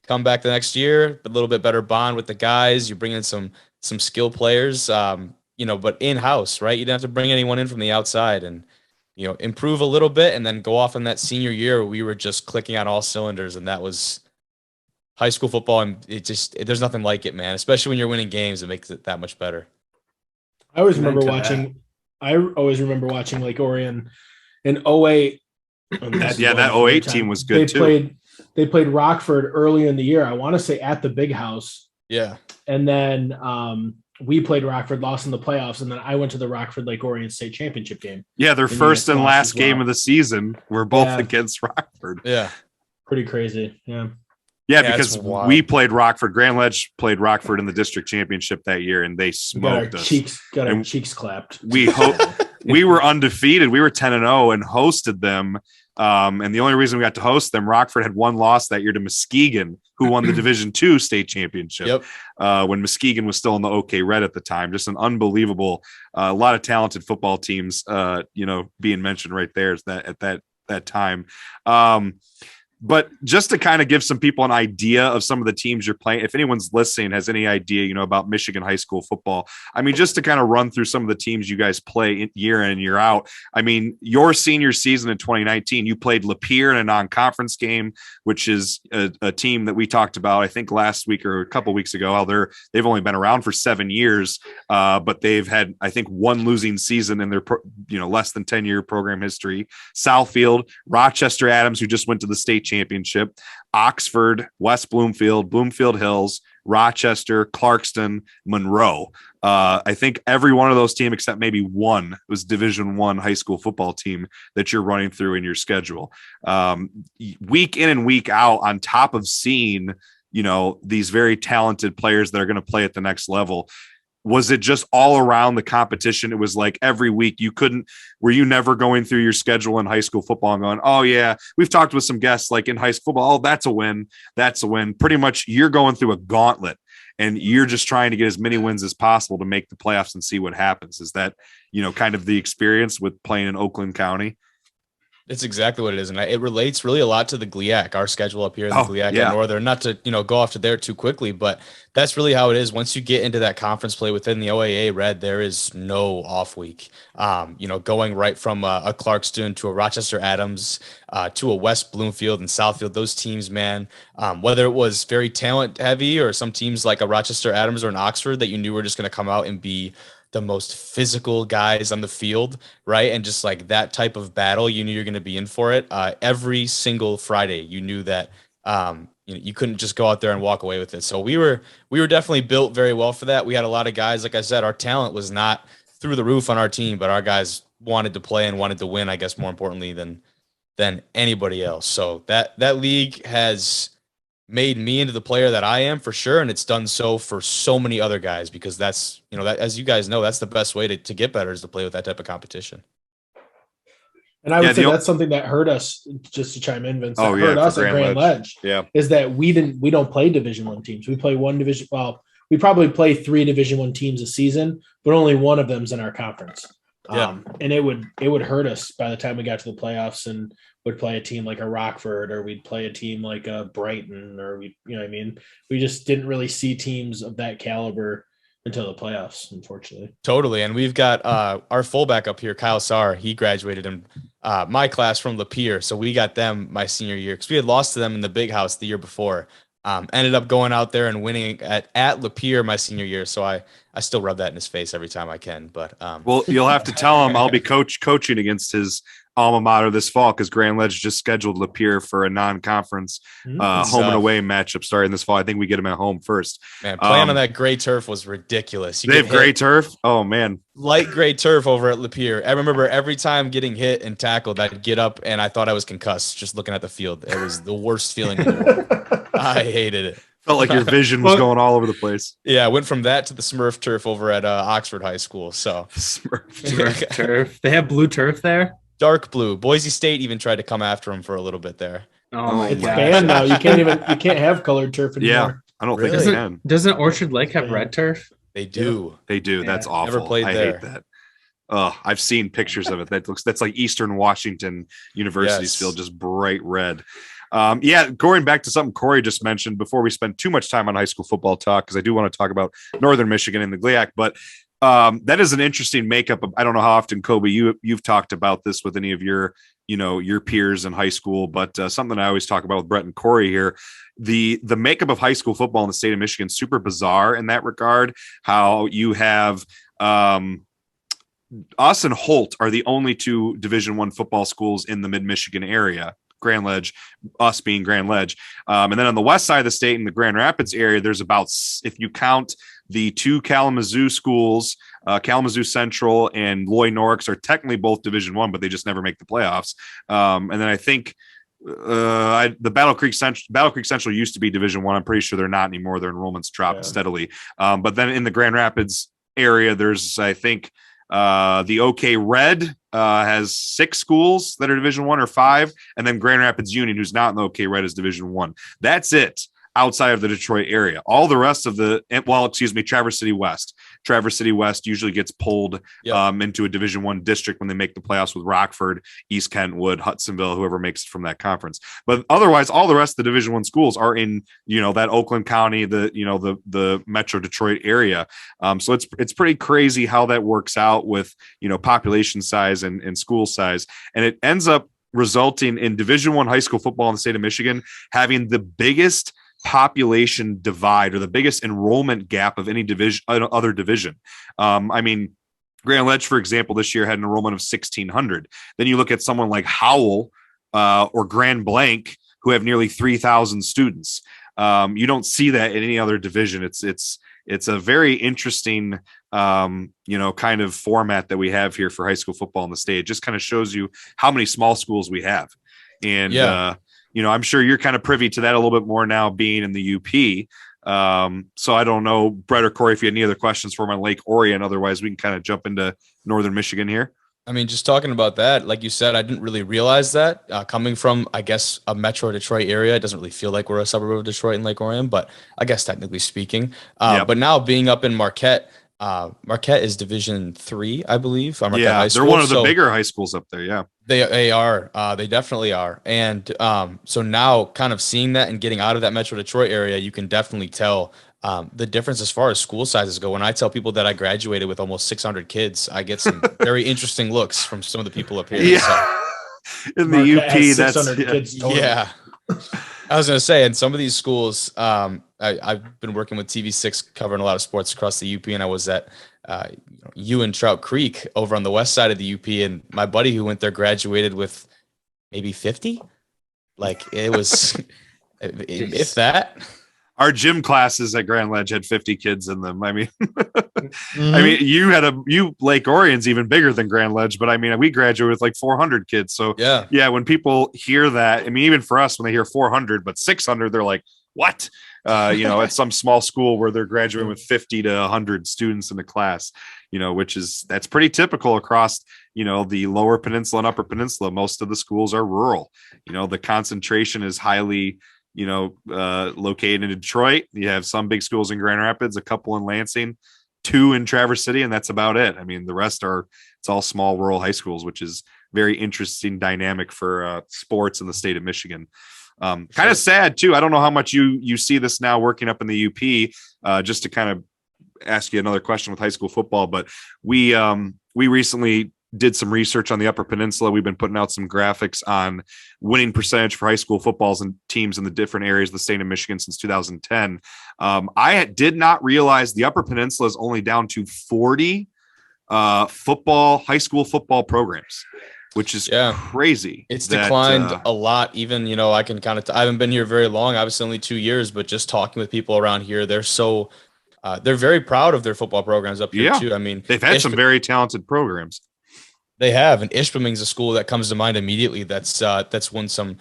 Come back the next year, a little bit better bond with the guys. You bring in some skill players, but in-house, right? You don't have to bring anyone in from the outside and, improve a little bit and then go off in that senior year where we were just clicking on all cylinders. And that was high school football. And there's nothing like it, man, especially when you're winning games. It makes it that much better. I always remember watching Lake Orion in 08. That 08 team was good too. They played Rockford early in the year. I want to say at the Big House. Yeah. And then we played Rockford, lost in the playoffs, and then I went to the Rockford Lake Orion State Championship game. Yeah, their first and last game of the season were both against Rockford. Yeah. Pretty crazy. Yeah. Yeah, because we played Rockford. Grand Ledge played Rockford in the district championship that year, and they smoked us. Got our cheeks clapped. We were undefeated. We were 10-0 and hosted them. And the only reason we got to host them, Rockford had one loss that year to Muskegon, who won the Division II state championship. When Muskegon was still in the OK Red at the time. Just an unbelievable, a lot of talented football teams, being mentioned right there at that time. But just to kind of give some people an idea of some of the teams you're playing, if anyone's listening has any idea, about Michigan high school football, I mean, just to kind of run through some of the teams you guys play year in and year out. I mean, your senior season in 2019, you played Lapeer in a non-conference game, which is a team that we talked about, I think last week or a couple weeks ago, how they've only been around for 7 years, but they've had, I think, one losing season in their, less than 10-year program history. Southfield, Rochester Adams, who just went to the state championship, Oxford, West Bloomfield, Bloomfield Hills, Rochester, Clarkston, Monroe. I think every one of those teams except maybe one was Division I high school football team that you're running through in your schedule. Week in and week out, on top of seeing, these very talented players that are going to play at the next level. Was it just all around the competition? It was like every week were you never going through your schedule in high school football and going, oh yeah, we've talked with some guests like in high school football. Oh, that's a win. That's a win. Pretty much you're going through a gauntlet and you're just trying to get as many wins as possible to make the playoffs and see what happens. Is that, kind of the experience with playing in Oakland County? It's exactly what it is. And it relates really a lot to the GLIAC, our schedule up here in the GLIAC at Northern, not to, go off to there too quickly, but that's really how it is. Once you get into that conference play within the OAA Red, there is no off week, going right from a Clarkston to a Rochester Adams, to a West Bloomfield and Southfield, those teams, man, whether it was very talent heavy or some teams like a Rochester Adams or an Oxford that you knew were just going to come out and be the most physical guys on the field, right? And just like that type of battle, you knew you're going to be in for it. Every single Friday, you knew that you couldn't just go out there and walk away with it. So we were definitely built very well for that. We had a lot of guys, like I said, our talent was not through the roof on our team, but our guys wanted to play and wanted to win, I guess, more importantly than anybody else. So that league has made me into the player that I am for sure. And it's done so for so many other guys, because that's, that, as you guys know, that's the best way to get better, is to play with that type of competition. And I would say that's something that hurt us, just to chime in, Vince, that hurt us at Grand Ledge. Yeah. Is that we don't play Division I teams. We play one division. Well, we probably play 3 Division I teams a season, but only one of them's in our conference. Yeah. And it would hurt us by the time we got to the playoffs and would play a team like a Rockford, or we'd play a team like a Brighton, or we just didn't really see teams of that caliber until the playoffs, unfortunately. Totally. And we've got our fullback up here, Kyle Saar. He graduated in my class from Lapeer. So we got them my senior year, because we had lost to them in the Big House the year before. Ended up going out there and winning at Lapeer my senior year. So I still rub that in his face every time I can. But well, you'll have to tell him I'll be coaching against his alma mater this fall, because Grand Ledge just scheduled Lapeer for a non-conference home and away matchup starting this fall. I think we get them at home first. Man, playing on that gray turf was ridiculous. They have gray turf? Oh, man. Light gray turf over at Lapeer. I remember every time getting hit and tackled, I'd get up and I thought I was concussed just looking at the field. It was the worst feeling in the world. I hated it. Felt like your vision was going all over the place. Yeah, I went from that to the Smurf turf over at Oxford High School. So Smurf turf. They have blue turf there? Dark blue. Boise State even tried to come after him for a little bit there. Oh my It's god! banned now. You can't have colored turf anymore. Yeah, I don't think Really? it can. Doesn't Orchard Lake have red turf? They do. They do. That's awful. Never played I there. hate that. Oh, I've seen pictures of it. That's like Eastern Washington University's field, just bright red. Going back to something Kory just mentioned before we spend too much time on high school football talk, because I do want to talk about Northern Michigan and the GLIAC, but that is an interesting makeup. I don't know how often, Kobe, you've talked about this with any of your peers in high school, but something I always talk about with Brett and Kory here, the makeup of high school football in the state of Michigan is super bizarre in that regard. How you have us and Holt are the only 2 Division I football schools in the mid-Michigan area. Grand Ledge, us being Grand Ledge. And then on the west side of the state in the Grand Rapids area, there's about, if you count the 2 Kalamazoo schools, Kalamazoo Central and Loy Norrix are technically both Division I, but they just never make the playoffs. And then I think the Battle Creek Central used to be Division I. I'm pretty sure they're not anymore. Their enrollments dropped steadily. But then in the Grand Rapids area, there's, I think, the OK Red has 6 schools that are Division I or 5, and then Grand Rapids Union, who's not in the OK Red, is Division I. That's it outside of the Detroit area. All the rest of Traverse City West. Traverse City West usually gets pulled into a Division I district when they make the playoffs with Rockford, East Kentwood, Hudsonville, whoever makes it from that conference. But otherwise, all the rest of the Division I schools are in, that Oakland County, the Metro Detroit area. So it's pretty crazy how that works out with, population size and school size. And it ends up resulting in Division I high school football in the state of Michigan having the biggest population divide, or the biggest enrollment gap of any other division. Grand Ledge, for example, this year had an enrollment of 1,600. Then you look at someone like Howell or Grand Blanc, who have nearly 3,000 students. You don't see that in any other division. It's a very interesting kind of format that we have here for high school football in the state. It just kind of shows you how many small schools we have. And I'm sure you're kind of privy to that a little bit more now, being in the UP. So I don't know, Brett or Kory, if you had any other questions for him on Lake Orion. Otherwise, we can kind of jump into Northern Michigan here. I mean, just talking about that, like you said, I didn't really realize that coming from, I guess, a Metro Detroit area. It doesn't really feel like we're a suburb of Detroit and Lake Orion, but I guess technically speaking. But now being up in Marquette, Marquette is Division III, I believe. High School. They're one of the bigger high schools up there. Yeah, they are. They definitely are. And so now, kind of seeing that and getting out of that Metro Detroit area, you can definitely tell the difference as far as school sizes go. When I tell people that I graduated with almost 600 kids, I get some very interesting looks from some of the people up here. Yeah. So. In the UP, that's kids total. Yeah. I was going to say, in some of these schools, I've been working with TV6 covering a lot of sports across the UP, and I was at Ewan Trout Creek over on the west side of the UP, and my buddy who went there graduated with maybe 50. Like, it was, if that. Our gym classes at Grand Ledge had 50 kids in them. I mean, I mean, Lake Orion's even bigger than Grand Ledge, but I mean, we graduated with like 400 kids. So yeah, when people hear that, I mean, even for us, when they hear 400, but 600, they're like, what? At some small school where they're graduating with 50 to 100 students in the class, that's pretty typical across, the lower peninsula and upper peninsula. Most of the schools are rural. The concentration is highly, located in Detroit. You have some big schools in Grand Rapids, a couple in Lansing, 2 in Traverse City, and that's about it. I mean, the rest it's all small rural high schools, which is very interesting dynamic for sports in the state of Michigan. Kind of sad too. I don't know how much you see this now working up in the UP, just to kind of ask you another question with high school football, but we recently did some research on the Upper Peninsula. We've been putting out some graphics on winning percentage for high school footballs and teams in the different areas of the state of Michigan since 2010. I did not realize the Upper Peninsula is only down to 40 high school football programs, which is crazy. It's declined a lot. Even, I can I haven't been here very long, obviously only 2 years, but just talking with people around here, they're very proud of their football programs up here too. I mean, they've had some very talented programs. They have, and Ishpeming's a school that comes to mind immediately. That's won some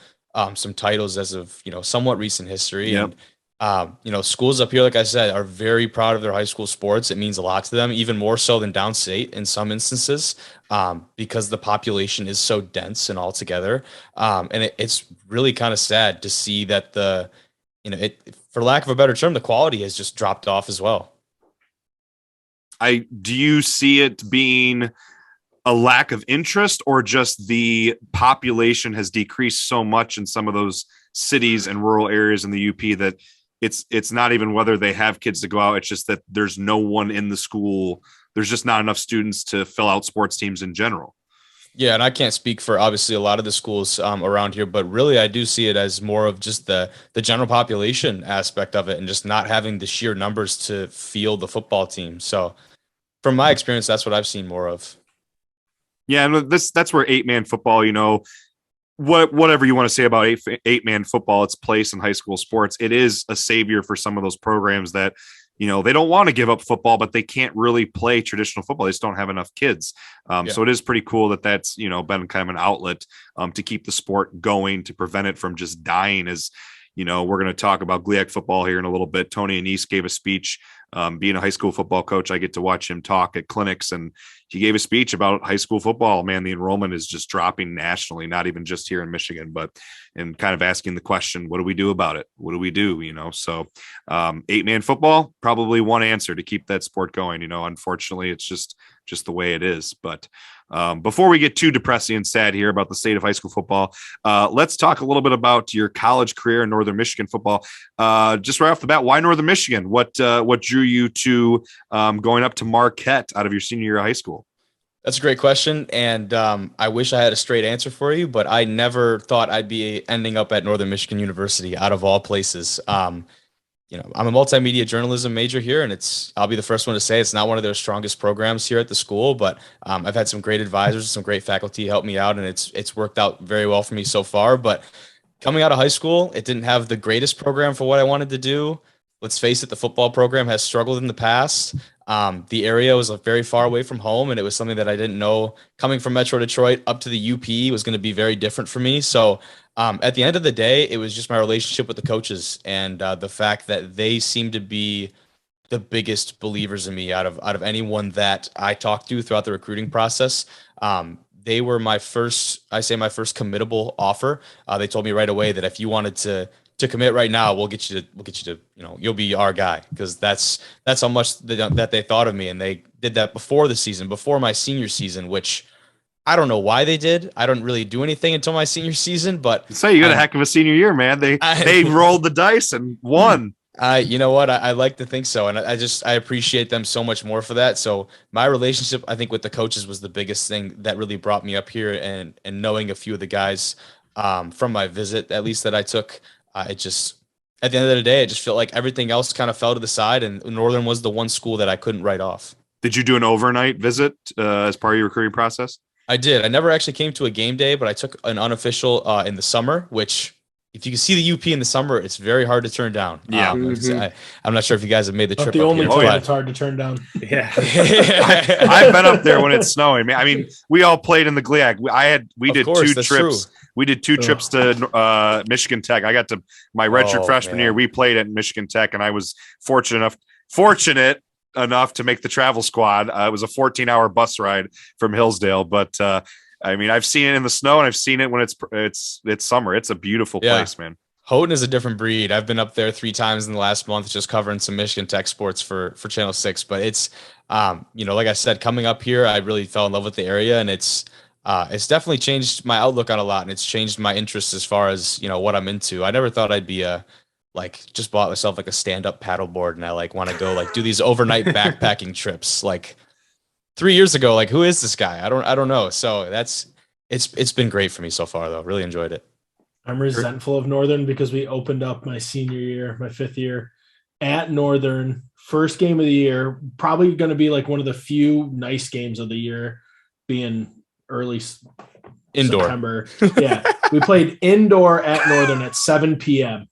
titles as of somewhat recent history. Yep. And schools up here, like I said, are very proud of their high school sports. It means a lot to them, even more so than downstate in some instances, because the population is so dense and all together. And it's really kind of sad to see that for lack of a better term, the quality has just dropped off as well. Do you see it being a lack of interest, or just the population has decreased so much in some of those cities and rural areas in the UP that it's not even whether they have kids to go out, it's just that there's no one in the school. There's just not enough students to fill out sports teams in general. Yeah, and I can't speak for obviously a lot of the schools around here, but really I do see it as more of just the general population aspect of it, and just not having the sheer numbers to field the football team. So from my experience, that's what I've seen more of. Yeah, and that's where 8-man football, whatever you want to say about 8-man football, its place in high school sports, it is a savior for some of those programs that, they don't want to give up football, but they can't really play traditional football. They just don't have enough kids. So it is pretty cool that's, been kind of an outlet to keep the sport going, to prevent it from just dying. As we're going to talk about GLIAC football here in a little bit. Tony Anise gave a speech. Being a high school football coach, I get to watch him talk at clinics, and he gave a speech about high school football. Man, the enrollment is just dropping nationally, not even just here in Michigan, and kind of asking the question, what do we do about it? What do we do? So 8-man football, probably one answer to keep that sport going. Unfortunately, it's just the way it is. But before we get too depressing and sad here about the state of high school football, let's talk a little bit about your college career in Northern Michigan football. Just right off the bat, why Northern Michigan? What drew you to going up to Marquette out of your senior year of high school? That's a great question, and I wish I had a straight answer for you, but I never thought I'd be ending up at Northern Michigan University, out of all places. I'm a multimedia journalism major here, and I'll be the first one to say it's not one of their strongest programs here at the school, but I've had some great advisors, some great faculty help me out, and it's worked out very well for me so far. But coming out of high school, it didn't have the greatest program for what I wanted to do. Let's face it, the football program has struggled in the past. The area was very far away from home, and it was something that I didn't know coming from Metro Detroit up to the UP was going to be very different for me. So at the end of the day, it was just my relationship with the coaches and the fact that they seemed to be the biggest believers in me out of anyone that I talked to throughout the recruiting process. They were my first committable offer. They told me right away that if you wanted to commit right now, we'll get you to, you'll be our guy, because that's how much that they thought of me. And they did that before the season, before my senior season, which I don't know why they did. I don't really do anything until my senior season, but say you got a heck of a senior year, man. They rolled the dice and won. You know what? I like to think so. And I appreciate them so much more for that. So my relationship, I think, with the coaches was the biggest thing that really brought me up here, and knowing a few of the guys from my visit, at least that I took, at the end of the day, it just felt like everything else kind of fell to the side, and Northern was the one school that I couldn't write off. Did you do an overnight visit as part of your recruiting process? I did. I never actually came to a game day, but I took an unofficial in the summer, which if you can see the UP in the summer, it's very hard to turn down. Yeah. I'm not sure if you guys have made the trip. The only place it's hard to turn down. Yeah. I've been up there when it's snowing. I mean, we all played in the GLIAC. We did 2 trips. True. We did 2 trips to Michigan Tech. I got to my redshirt freshman year. We played at Michigan Tech, and I was fortunate enough to make the travel squad. It was a 14-hour bus ride from Hillsdale, but I mean, I've seen it in the snow, and I've seen it when it's summer. It's a beautiful place, man. Houghton is a different breed. I've been up there 3 times in the last month, just covering some Michigan Tech sports for Channel 6. But it's, like I said, coming up here, I really fell in love with the area, and it's definitely changed my outlook on a lot, and it's changed my interests as far as, what I'm into. I never thought I'd be just bought myself like a stand-up paddleboard, and I want to go do these overnight backpacking trips. 3 years ago, who is this guy? I don't know. So it's been great for me so far, though. Really enjoyed it. I'm resentful of Northern because we opened up my senior year, my 5th year at Northern, first game of the year, probably going to be one of the few nice games of the year, being early indoor. September. Yeah. We played indoor at Northern at 7 p.m.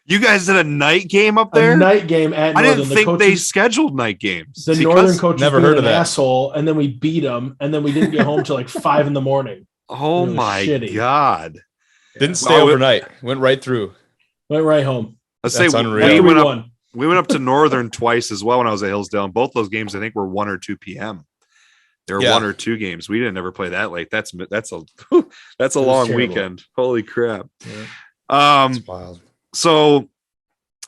You guys did a night game up there? A night game at Northern. I didn't think they scheduled night games. The Northern coach never heard of that asshole, and then we beat them, and then we didn't get home till 5 a.m. Oh my God. Didn't stay overnight. Went right through. Went right home. Let's say unreal. we went up to Northern twice as well when I was at Hillsdale, and both those games I think were 1 or 2 p.m. There were 1 or 2 games. We didn't ever play that late. That's a long weekend. Holy crap. Yeah. That's wild. So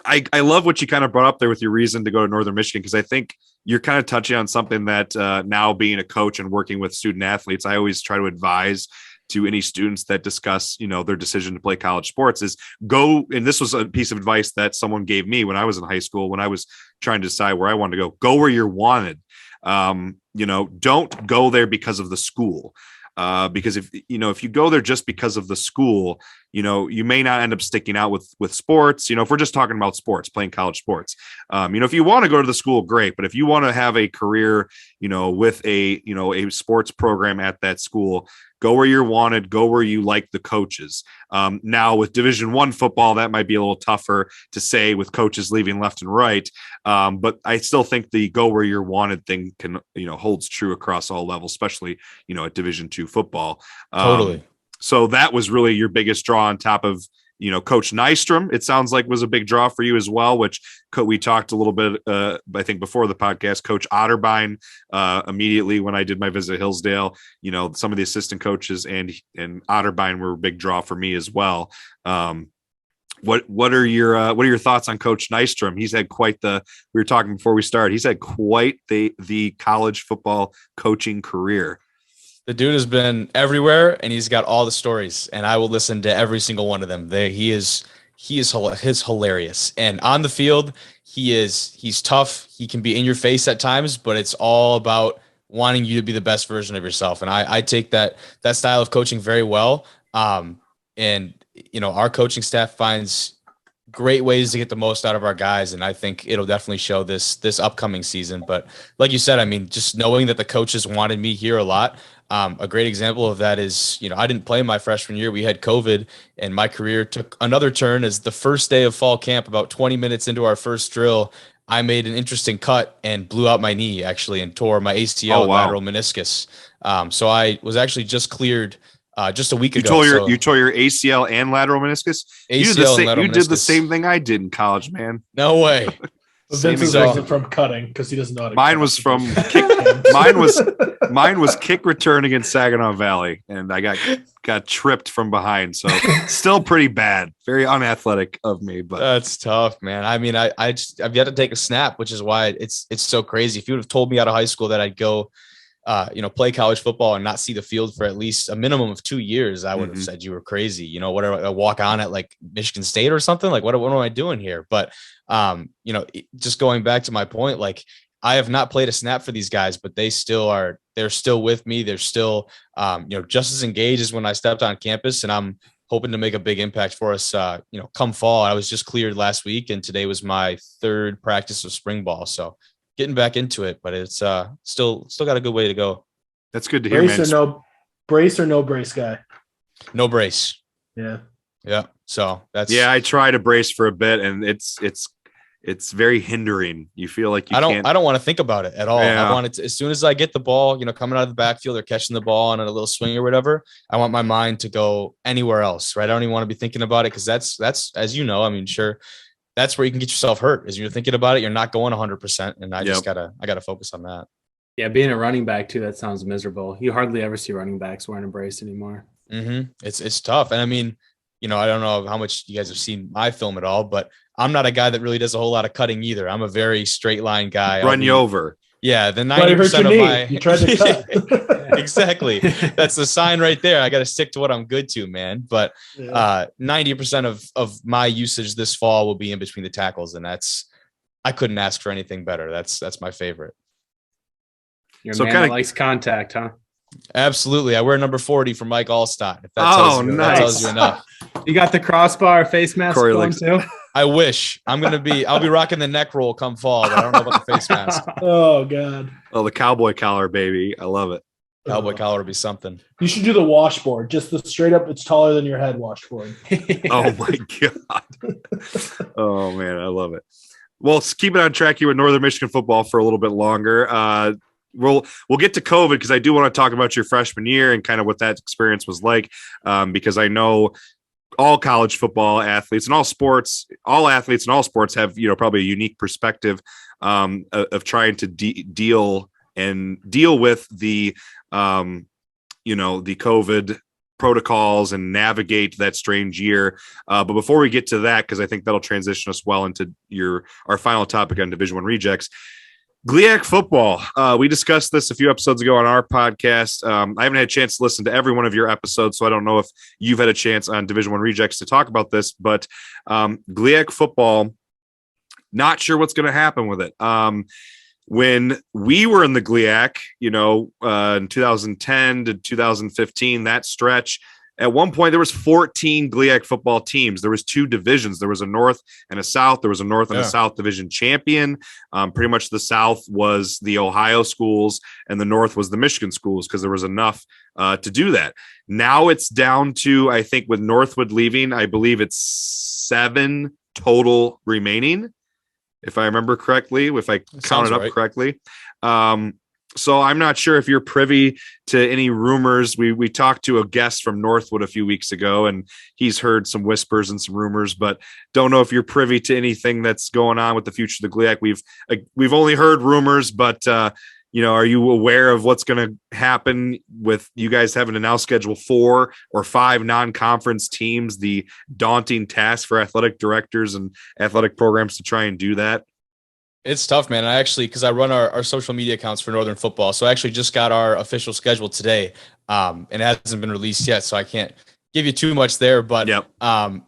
I love what you kind of brought up there with your reason to go to Northern Michigan, because I think you're kind of touching on something that now being a coach and working with student athletes, I always try to advise to any students that discuss, their decision to play college sports is go. And this was a piece of advice that someone gave me when I was in high school, when I was trying to decide where I wanted to go where you're wanted. Don't go there because of the school. Because if you go there just because of the school, you may not end up sticking out with sports. If we're just talking about sports, playing college sports, if you want to go to the school, great. But if you want to have a career, with a sports program at that school, go where you're wanted, go where you like the coaches. Now with Division I football, that might be a little tougher to say with coaches leaving left and right. But I still think the go where you're wanted thing can, holds true across all levels, especially, at Division II football. Totally. So that was really your biggest draw on top of, Coach Nystrom, it sounds like was a big draw for you as well, which we talked a little bit, I think before the podcast. Coach Otterbein, immediately when I did my visit at Hillsdale, some of the assistant coaches and Otterbein were a big draw for me as well. What are your thoughts on Coach Nystrom? He's had quite we were talking before we started, he's had quite the college football coaching career. The dude has been everywhere, and he's got all the stories, and I will listen to every single one of them. He's hilarious, and on the field, he's tough. He can be in your face at times, but it's all about wanting you to be the best version of yourself. And I take that style of coaching very well. And our coaching staff finds great ways to get the most out of our guys, and I think it'll definitely show this upcoming season. But like you said, I mean, just knowing that the coaches wanted me here a lot. A great example of that is, I didn't play my freshman year. We had COVID, and my career took another turn as the first day of fall camp, about 20 minutes into our first drill, I made an interesting cut and blew out my knee actually and tore my ACL lateral meniscus. So I was actually just cleared just a week ago. You tore your ACL and lateral meniscus? You did the same thing I did in college, man. No way. Vince is from cutting because he doesn't know how to Mine was from kick. Mine was kick return against Saginaw Valley, and I got tripped from behind. So still pretty bad, very unathletic of me. But that's tough, man. I mean, I've yet to take a snap, which is why it's so crazy. If you would have told me out of high school that I'd go, play college football and not see the field for at least a minimum of 2 years, I would have said you were crazy. Whatever, I walk on at like Michigan State or something. Like, what am I doing here? But just going back to my point, like I have not played a snap for these guys, but they're still with me. They're still, just as engaged as when I stepped on campus, and I'm hoping to make a big impact for us, come fall. I was just cleared last week, and today was my third practice of spring ball. So getting back into it, but it's still got a good way to go. That's good to hear, man. Brace or no brace guy? No brace. Yeah. Yeah. So that's I try to brace for a bit, and it's it's very hindering. You feel like I don't want to think about it at all. Yeah. I want it to, as soon as I get the ball, coming out of the backfield or catching the ball on a little swing or whatever, I want my mind to go anywhere else, right? I don't even want to be thinking about it, because that's, as you know, I mean, sure, that's where you can get yourself hurt. As you're thinking about it, you're not going 100%, and I gotta focus on that. Yeah, being a running back too, that sounds miserable. You hardly ever see running backs wearing a brace anymore. Mm-hmm. It's tough, and I mean, I don't know how much you guys have seen my film at all, but I'm not a guy that really does a whole lot of cutting either. I'm a very straight line guy. Run you over. Yeah, the 90% of my you tried to cut. Exactly. That's the sign right there. I got to stick to what I'm good to, man. But 90% of my usage this fall will be in between the tackles, and I couldn't ask for anything better. That's my favorite. You're a man that likes contact, huh? Absolutely. I wear number 40 for Mike Allstott. If that tells you enough. You got the crossbar face mask Kory going too? I wish. I'll be rocking the neck roll come fall, but I don't know about the face mask. Oh God. Oh, the cowboy collar, baby. I love it. Cowboy collar would be something. You should do the washboard. Just the straight up, it's taller than your head washboard. Oh my God. Oh man, I love it. Well, keep it on track here with Northern Michigan football for a little bit longer. We'll get to COVID, because I do want to talk about your freshman year and kind of what that experience was like, because I know all college football athletes and all athletes and all sports have, probably a unique perspective of trying to deal with the, the COVID protocols and navigate that strange year. But before we get to that, because I think that'll transition us well into our final topic on Division I rejects, GLIAC football. We discussed this a few episodes ago on our podcast. I haven't had a chance to listen to every one of your episodes, so I don't know if you've had a chance on Division I rejects to talk about this, but GLIAC football, not sure what's going to happen with it. When we were in the GLIAC, in 2010 to 2015, that stretch, at one point there was 14 GLIAC football teams. There was 2 divisions. There was a North and a South. There was a North and a South division champion. Pretty much the South was the Ohio schools and the North was the Michigan schools, because there was enough to do that. Now it's down to, I think with Northwood leaving, I believe it's 7 total remaining, if I remember correctly, if I counted up correctly. So I'm not sure if you're privy to any rumors. We talked to a guest from Northwood a few weeks ago, and he's heard some whispers and some rumors, but don't know if you're privy to anything that's going on with the future of the GLIAC. We've only heard rumors, but are you aware of what's going to happen with you guys having to now schedule 4 or 5 non-conference teams? The daunting task for athletic directors and athletic programs to try and do that. It's tough, man. Because I run our social media accounts for Northern football. So I actually just got our official schedule today. And it hasn't been released yet, so I can't give you too much there. But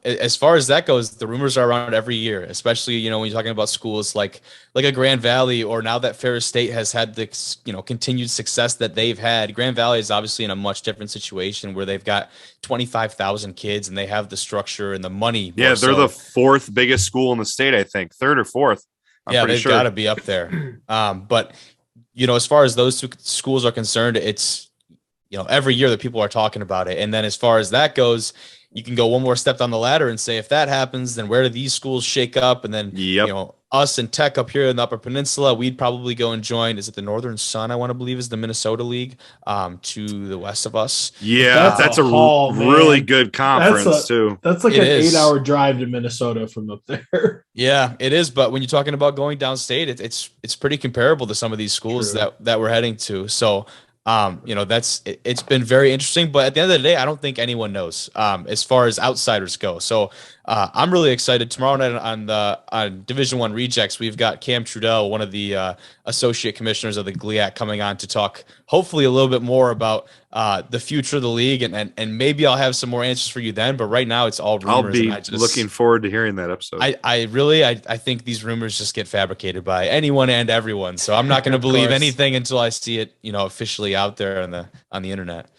as far as that goes, the rumors are around every year, especially, when you're talking about schools like a Grand Valley, or now that Ferris State has had the, continued success that they've had. Grand Valley is obviously in a much different situation where they've got 25,000 kids and they have the structure and the money. Yeah, they're the 4th biggest school in the state, I think, 3rd or 4th. They've got to be up there. But, as far as those 2 schools are concerned, it's, every year that people are talking about it. And then as far as that goes, you can go one more step down the ladder and say, if that happens, then where do these schools shake up? And then, us and Tech up here in the Upper Peninsula, we'd probably go and join. Is it the Northern Sun? I want to believe is the Minnesota League to the west of us. Yeah, that's a really good conference too. That's like an 8-hour drive to Minnesota from up there. Yeah, it is. But when you're talking about going downstate, it's pretty comparable to some of these schools that we're heading to. So, it's been very interesting. But at the end of the day, I don't think anyone knows as far as outsiders go. So I'm really excited. Tomorrow night on Division I Rejects, we've got Cam Trudell, one of the associate commissioners of the GLIAC, coming on to talk hopefully a little bit more about the future of the league, and maybe I'll have some more answers for you then. But right now, it's all rumors. I'll be looking forward to hearing that episode. I think these rumors just get fabricated by anyone and everyone. So I'm not going to believe anything until I see it, officially out there on the internet.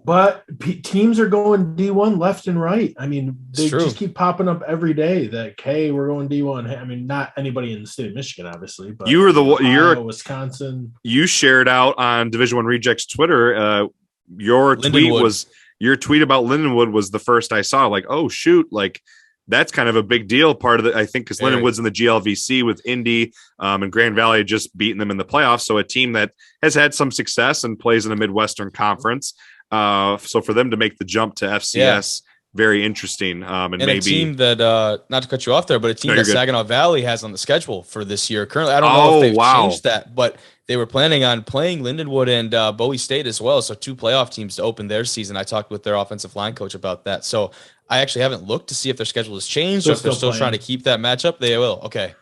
But teams are going D1 left and right. I mean, they just keep popping up every day that, hey, we're going D1. I mean, not anybody in the state of Michigan, obviously, but you were Wisconsin. You shared out on Division I Rejects Twitter. Your tweet about Lindenwood was the first I saw. Like, oh shoot, like that's kind of a big deal. Part of it, I think, because Very. Lindenwood's in the GLVC with Indy, and Grand Valley had just beaten them in the playoffs. So a team that has had some success and plays in a Midwestern conference. So for them to make the jump to FCS, very interesting. And maybe a team that, not to cut you off there, but a team that Saginaw Valley has on the schedule for this year. Currently, I don't know if they've changed that, but they were planning on playing Lindenwood and Bowie State as well. So 2 playoff teams to open their season. I talked with their offensive line coach about that. So I actually haven't looked to see if their schedule has changed or if they're still trying to keep that matchup. They will. Okay.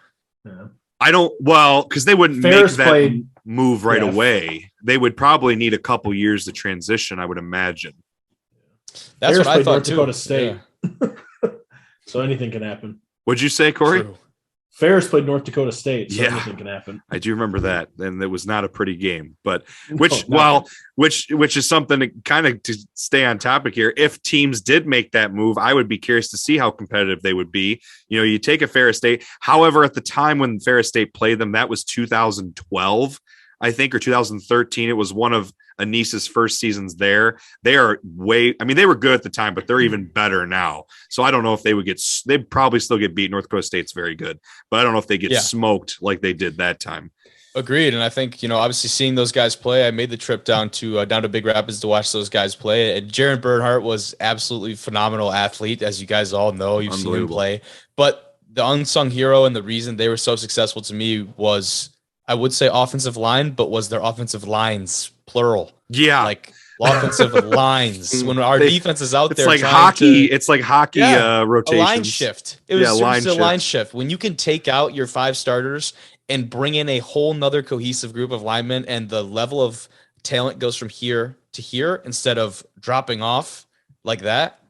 Yeah. I don't, because they wouldn't make that move right away. They would probably need a couple years to transition, I would imagine. That's what I thought North too. Dakota State. Yeah. So anything can happen. What'd you say, Kory? True. Ferris played North Dakota State, so anything can happen. I do remember that, and it was not a pretty game. But which is something to kind of to stay on topic here. If teams did make that move, I would be curious to see how competitive they would be. You know, you take a Ferris State. However, at the time when Ferris State played them, that was 2012, I think, or 2013. It was one of Anissa's first seasons there. They are they were good at the time, but they're even better now. So I don't know if they'd probably still get beat. North Dakota State's very good, but I don't know if they get smoked like they did that time. Agreed. And I think, obviously seeing those guys play, I made the trip down to Big Rapids to watch those guys play. And Jaron Bernhardt was absolutely phenomenal athlete, as you guys all know. You've seen him play. But the unsung hero and the reason they were so successful to me was, I would say offensive line, but was their offensive lines plural? Yeah, like offensive lines. When our defense is out there, it's like hockey. It's like hockey rotation. A line shift. It was a line shift. When you can take out your 5 starters and bring in a whole nother cohesive group of linemen, and the level of talent goes from here to here instead of dropping off like that.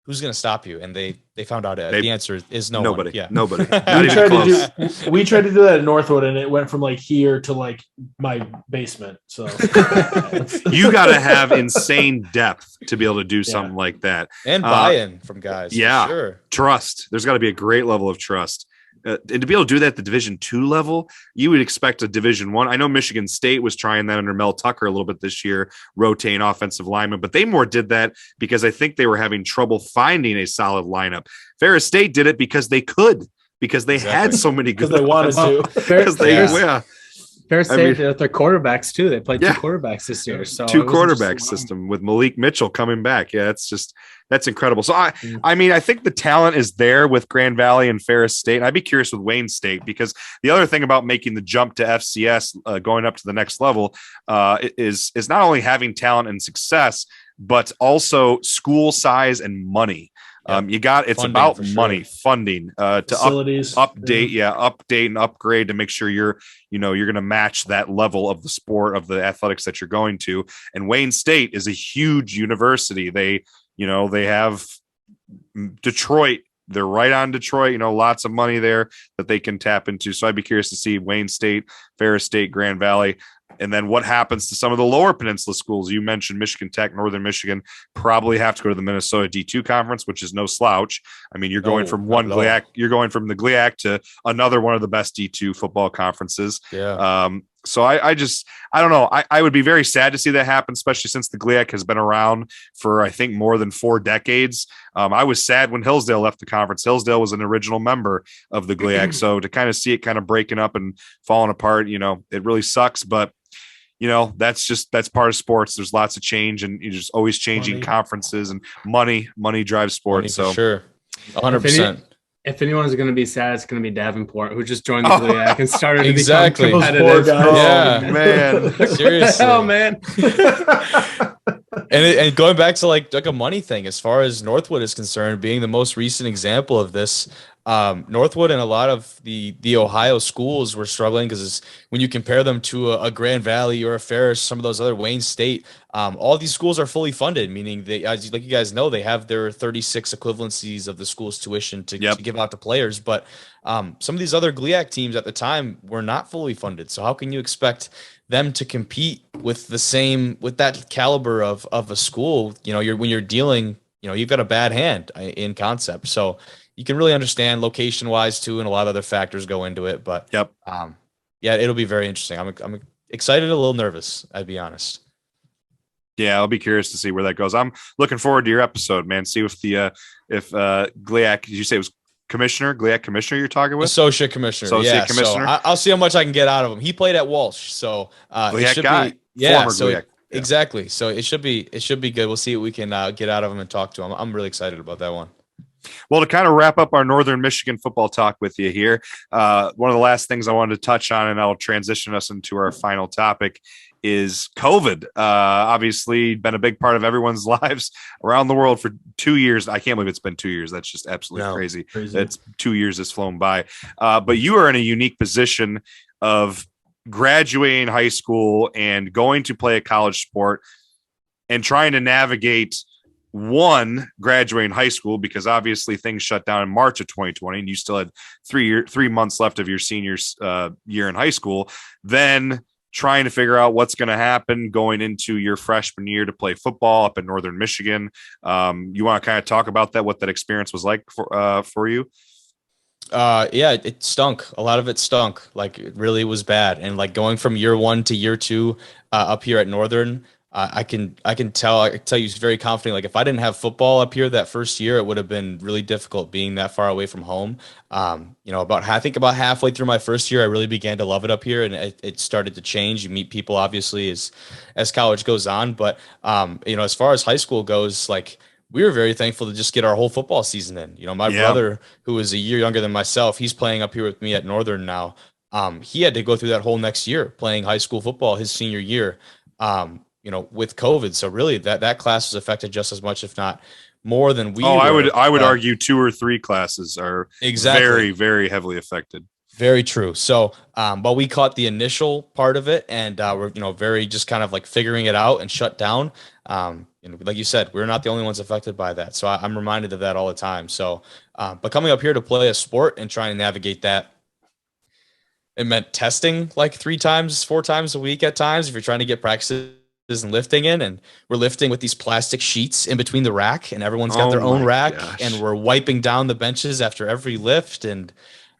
Who's going to stop you? And they found out the answer is nobody. Nobody. We tried to do that at Northwood, and it went from like here to like my basement. So you got to have insane depth to be able to do something like that, and buy-in from guys. Yeah, sure. Trust. There's got to be a great level of trust. And to be able to do that at the Division II level, you would expect a Division I. I know Michigan State was trying that under Mel Tucker a little bit this year, rotating offensive linemen, but they more did that because I think they were having trouble finding a solid lineup. Ferris State did it because they could, because they had so many good. Because they wanted to. Ferris State, their quarterbacks too. They played 2 quarterbacks this year. So 2 quarterback system with Malik Mitchell coming back. Yeah, that's incredible. So I think the talent is there with Grand Valley and Ferris State. And I'd be curious with Wayne State, because the other thing about making the jump to FCS, going up to the next level, is not only having talent and success, but also school size and money. It's funding, about money, funding, to update and upgrade to make sure you're going to match that level of the sport, of the athletics that you're going to. And Wayne State is a huge university. They have Detroit. They're right on Detroit, lots of money there that they can tap into. So I'd be curious to see Wayne State, Ferris State, Grand Valley. And then what happens to some of the lower peninsula schools? You mentioned Michigan Tech, Northern Michigan, probably have to go to the Minnesota D2 conference, which is no slouch. I mean, you're going from one GLIAC, you're going from the GLIAC to another one of the best D2 football conferences. Yeah. So I don't know. I would be very sad to see that happen, especially since the GLIAC has been around for, I think, more than 4 decades. I was sad when Hillsdale left the conference. Hillsdale was an original member of the GLIAC. So to kind of see it kind of breaking up and falling apart, it really sucks. But that's part of sports. There's lots of change, and you're just always changing conferences, and money drives sports. So sure. 100%. If anyone's going to be sad, it's going to be Davenport, who just joined the GLIAC and started exactly. to become competitive. Yeah, man. Seriously. Oh, man. And going back to like a money thing, as far as Northwood is concerned, being the most recent example of this, Northwood and a lot of the Ohio schools were struggling because when you compare them to a Grand Valley or a Ferris, some of those other Wayne State, all these schools are fully funded, meaning they, as like you guys know, they have their 36 equivalencies of the school's tuition to give out to players. But some of these other GLIAC teams at the time were not fully funded. So how can you expect them to compete with that caliber of a school? When you're dealing, you've got a bad hand in concept. So you can really understand location wise too, and a lot of other factors go into it. But it'll be very interesting. I'm excited, a little nervous, I'd be honest. Yeah, I'll be curious to see where that goes. I'm looking forward to your episode, man. See if GLIAC, did you say it was GLIAC commissioner you're talking with? Associate commissioner. Associate commissioner. So I'll see how much I can get out of him. He played at Walsh, so it GLIAC should guy. be Former GLIAC. Yeah. Exactly. So it should be good. We'll see what we can get out of him and talk to him. I'm really excited about that one. Well, to kind of wrap up our Northern Michigan football talk with you here, one of the last things I wanted to touch on, and I'll transition us into our final topic, is COVID. Obviously, been a big part of everyone's lives around the world for 2 years. I can't believe it's been 2 years. That's just absolutely crazy. It's 2 years has flown by. But you are in a unique position of graduating high school and going to play a college sport and trying to navigate graduating high school, because obviously things shut down in March of 2020 and you still had 3 months left of your senior's year in high school. Then trying to figure out what's going to happen going into your freshman year to play football up in Northern Michigan. You want to kind of talk about that, what that experience was like for you? Yeah, it stunk. A lot of it stunk. Like, it really was bad. And like going from year 1 to year 2 up here at Northern, I can tell you very confidently, like if I didn't have football up here that first year, it would have been really difficult being that far away from home. I think about halfway through my first year, I really began to love it up here, and it started to change. You meet people obviously as college goes on, but as far as high school goes, like we were very thankful to just get our whole football season in. My brother, who is a year younger than myself, he's playing up here with me at Northern now. He had to go through that whole next year playing high school football his senior year. With COVID. So really that class was affected just as much, if not more than we were. I would argue 2 or 3 classes are very, very heavily affected. Very true. So, but we caught the initial part of it, and we're, very just kind of like figuring it out and shut down. Like you said, we're not the only ones affected by that. So I'm reminded of that all the time. So, but coming up here to play a sport and trying to navigate that, it meant testing like 4 times a week at times if you're trying to get practices and lifting in, and we're lifting with these plastic sheets in between the rack, and everyone's got their own rack. Gosh. And we're wiping down the benches after every lift. And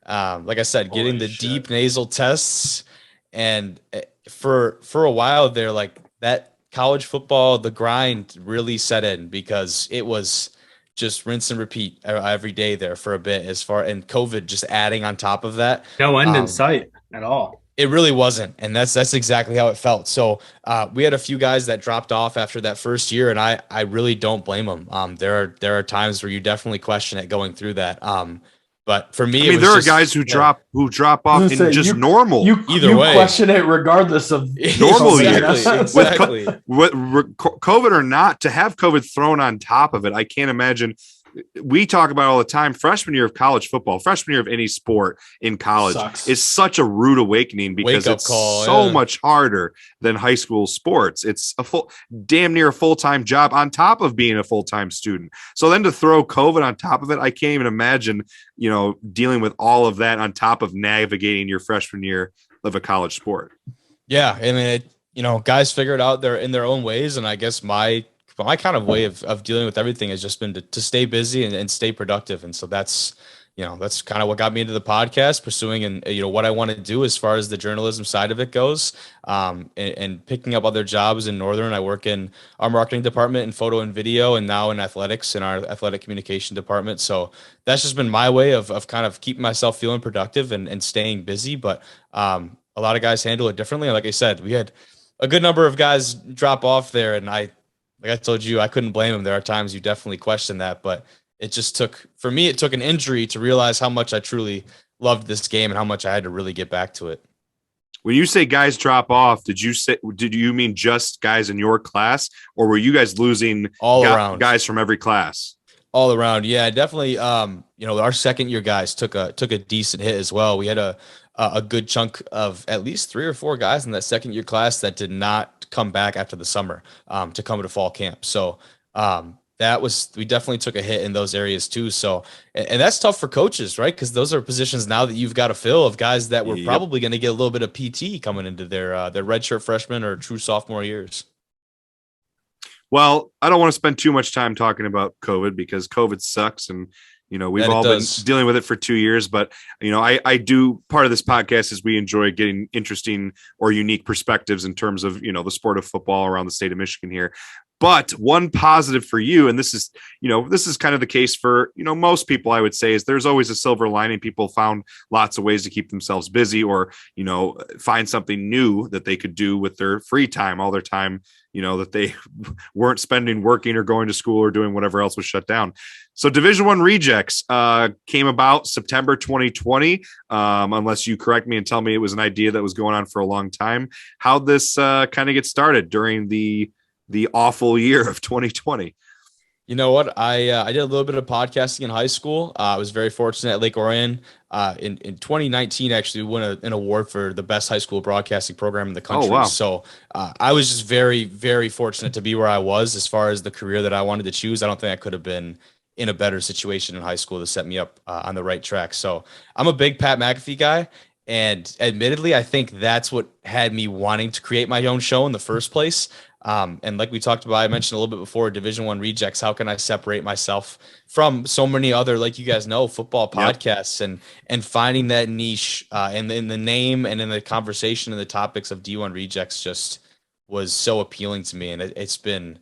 like I said, getting the deep nasal tests. And for a while there, like that college football, the grind really set in, because it was just rinse and repeat every day there for a bit, and COVID just adding on top of that. No end in sight at all. It really wasn't. And that's exactly how it felt. So we had a few guys that dropped off after that first year, and I really don't blame them. There are times where you definitely question it going through that. But for me, there are guys who drop off in just normal. Either way, question it regardless of normal years. Exactly. With COVID or not, to have COVID thrown on top of it, I can't imagine. We talk about all the time, freshman year of college football, freshman year of any sport in college is such a rude awakening, because it's so much harder than high school sports. It's damn near a full-time job on top of being a full-time student. So then to throw COVID on top of it, I can't even imagine, dealing with all of that on top of navigating your freshman year of a college sport. Yeah. I mean, guys figure it out in their own ways. And I guess my kind of way of dealing with everything has just been to stay busy and stay productive. And so that's kind of what got me into the podcast, pursuing and, what I want to do as far as the journalism side of it goes, and picking up other jobs in Northern. I work in our marketing department in photo and video, and now in athletics in our athletic communication department. So that's just been my way of kind of keeping myself feeling productive and staying busy. But a lot of guys handle it differently. Like I said, we had a good number of guys drop off there, and like I told you, I couldn't blame him. There are times you definitely question that, but it took an injury to realize how much I truly loved this game and how much I had to really get back to it. When you say guys drop off, did you mean just guys in your class, or were you guys losing around guys from every class? All around. Yeah, definitely. Our second year guys took a decent hit as well. We had a good chunk of at least 3 or 4 guys in that second year class that did not come back after the summer to come to fall camp. So we definitely took a hit in those areas too. So, and that's tough for coaches, right? Because those are positions now that you've got to fill of guys that were probably going to get a little bit of PT coming into their redshirt freshman or true sophomore years. Well, I don't want to spend too much time talking about COVID, because COVID sucks, and You know, we've And it all been does. dealing with it for 2 years, but you know, I do, part of this podcast is we enjoy getting interesting or unique perspectives in terms of, you know, the sport of football around the state of Michigan here. But one positive for you, and this is, you know, this is kind of the case for, you know, most people, I would say, is there's always a silver lining. People found lots of ways to keep themselves busy, or, you know, find something new that they could do with their free time, all their time, you know, that they weren't spending working or going to school or doing whatever else was shut down. So Division I Rejects came about September 2020, unless you correct me and tell me it was an idea that was going on for a long time. How'd this kind of get started during the awful year of 2020? You know what? I did a little bit of podcasting in high school. I was very fortunate at Lake Orion. In 2019, actually, we won an award for the best high school broadcasting program in the country. Oh, wow. So I was just very, very fortunate to be where I was as far as the career that I wanted to choose. I don't think I could have been in a better situation in high school to set me up on the right track. So I'm a big Pat McAfee guy. And admittedly, I think that's what had me wanting to create my own show in the first place. And like we talked about, I mentioned a little bit before, Division I Rejects. How can I separate myself from so many other, like you guys know, football podcasts, and finding that niche in the name and in the conversation and the topics of D1 Rejects just was so appealing to me. And it's been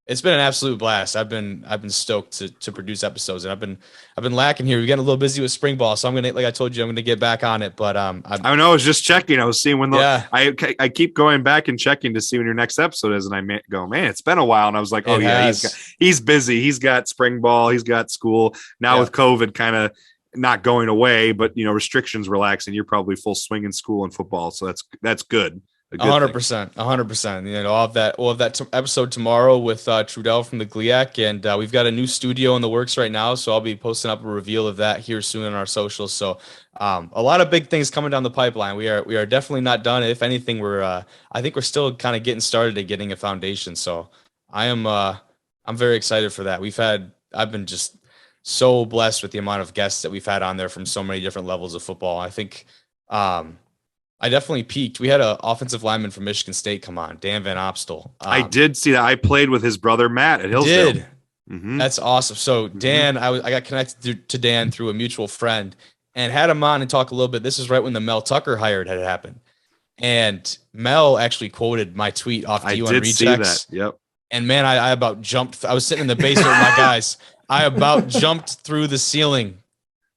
an absolute blast. I've been stoked to produce episodes, and I've been lacking here. We're getting a little busy with spring ball, so I'm gonna, like I told you, I'm gonna get back on it. But I know, I was just checking. I was seeing when I keep going back and checking to see when your next episode is, and I go, man, it's been a while, and I was like, oh yeah, he's busy. He's got spring ball. He's got school now with COVID kind of not going away, but you know, restrictions relaxing. You're probably full swing in school and football, so that's good. 100%. You know, we'll have that episode tomorrow with Trudell from the GLIAC, and we've got a new studio in the works right now, so I'll be posting up a reveal of that here soon on our socials. So a lot of big things coming down the pipeline. We are definitely not done. If anything, I think we're still kind of getting started and getting a foundation. So I'm very excited for that. I've been just so blessed with the amount of guests that we've had on there from so many different levels of football. I think I definitely peaked. We had an offensive lineman from Michigan State come on, Dan Van Opstal. I did see that. I played with his brother Matt at Hillsdale. That's awesome. So Dan, I got connected to Dan through a mutual friend and had him on and talk a little bit. This is right when the Mel Tucker hired had happened, and Mel actually quoted my tweet off D1 Rejects. See that. Yep. And man, I about jumped. I was sitting in the basement with my guys. I about jumped through the ceiling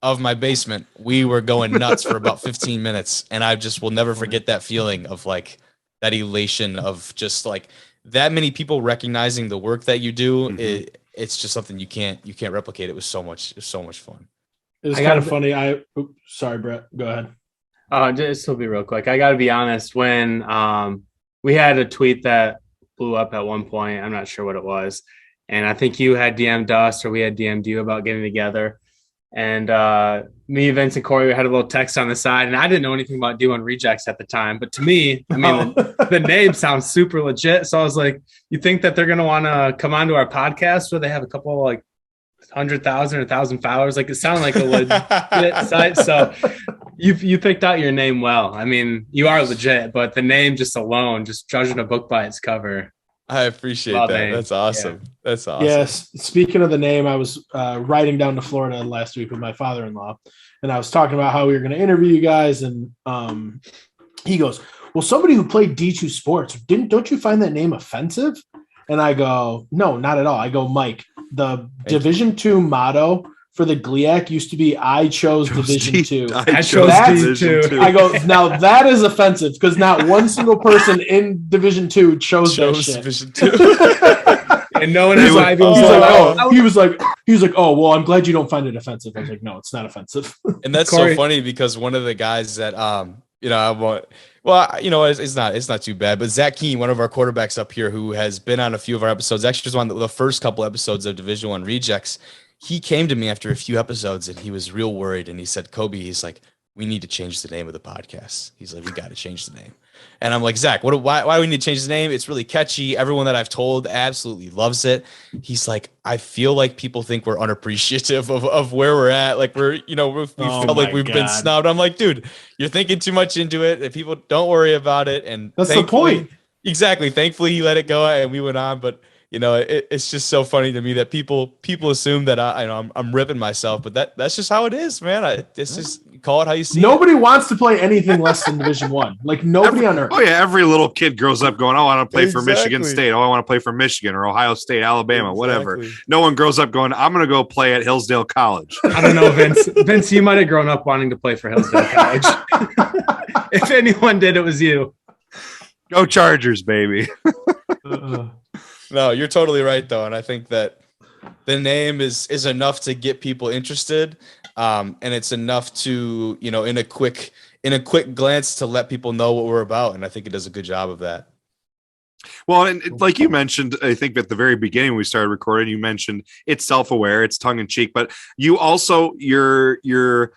of my basement. We were going nuts for about 15 minutes, and I just will never forget that feeling of like that elation of just like that many people recognizing the work that you do. It's just something you can't replicate. It was so much fun. It was kind of funny. Sorry, Brett, go ahead. Just to be real quick, I got to be honest. When we had a tweet that blew up at one point, I'm not sure what it was, and I think you had DM'd us or we had DM'd you about getting together. And me, Vince, and Kory had a little text on the side, and I didn't know anything about D1 Rejects at the time. But to me, I mean, the name sounds super legit. So I was like, you think that they're going to want to come onto our podcast where they have a couple like 100,000 or 1,000 followers? Like, it sounded like a legit site. So you picked out your name well. I mean, you are legit, but the name just alone, just judging a book by its cover. I appreciate that. Name. That's awesome. Yeah. That's awesome. Yes. Speaking of the name, I was riding down to Florida last week with my father-in-law, and I was talking about how we were going to interview you guys. And he goes, well, somebody who played D2 sports, don't you find that name offensive? And I go, no, not at all. I go, Mike, the Division II motto for the GLIAC used to be I chose Division II. I chose Division II. I go, now that is offensive because not one single person in Division II chose that shit. Division II. And no one has he was like, oh, well, I'm glad you don't find it offensive. I was like, no, it's not offensive. And that's Kory. So funny because one of the guys that it's not too bad, but Zach Keene, one of our quarterbacks up here who has been on a few of our episodes, actually was on the first couple episodes of Division I Rejects. He came to me after a few episodes and he was real worried. And he said, Kobe, he's like, we need to change the name of the podcast. He's like, we got to change the name. And I'm like, Zach, why do we need to change the name? It's really catchy. Everyone that I've told absolutely loves it. He's like, I feel like people think we're unappreciative of where we're at. Like we felt like we've been snubbed. I'm like, dude, you're thinking too much into it. If people don't worry about it. And that's the point. Exactly. Thankfully he let it go and we went on, but it's just so funny to me that people assume that I'm ripping myself, but that's just how it is, man. It's just call it how you see it. Nobody wants to play anything less than Division One. Like nobody on earth. Oh yeah, every little kid grows up going, "Oh, I want to play for Michigan Exactly. State. Oh, I want to play for Michigan or Ohio State, Alabama, whatever." Exactly. No one grows up going, "I'm going to go play at Hillsdale College." I don't know, Vince. Vince, you might have grown up wanting to play for Hillsdale College. If anyone did, it was you. Go Chargers, baby. No, you're totally right though, and I think that the name is enough to get people interested, and it's enough to in a quick glance to let people know what we're about, and I think it does a good job of that. Well, and like you mentioned, I think at the very beginning when we started recording, you mentioned it's self-aware, it's tongue-in-cheek, but you also you're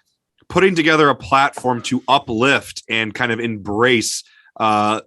putting together a platform to uplift and kind of embrace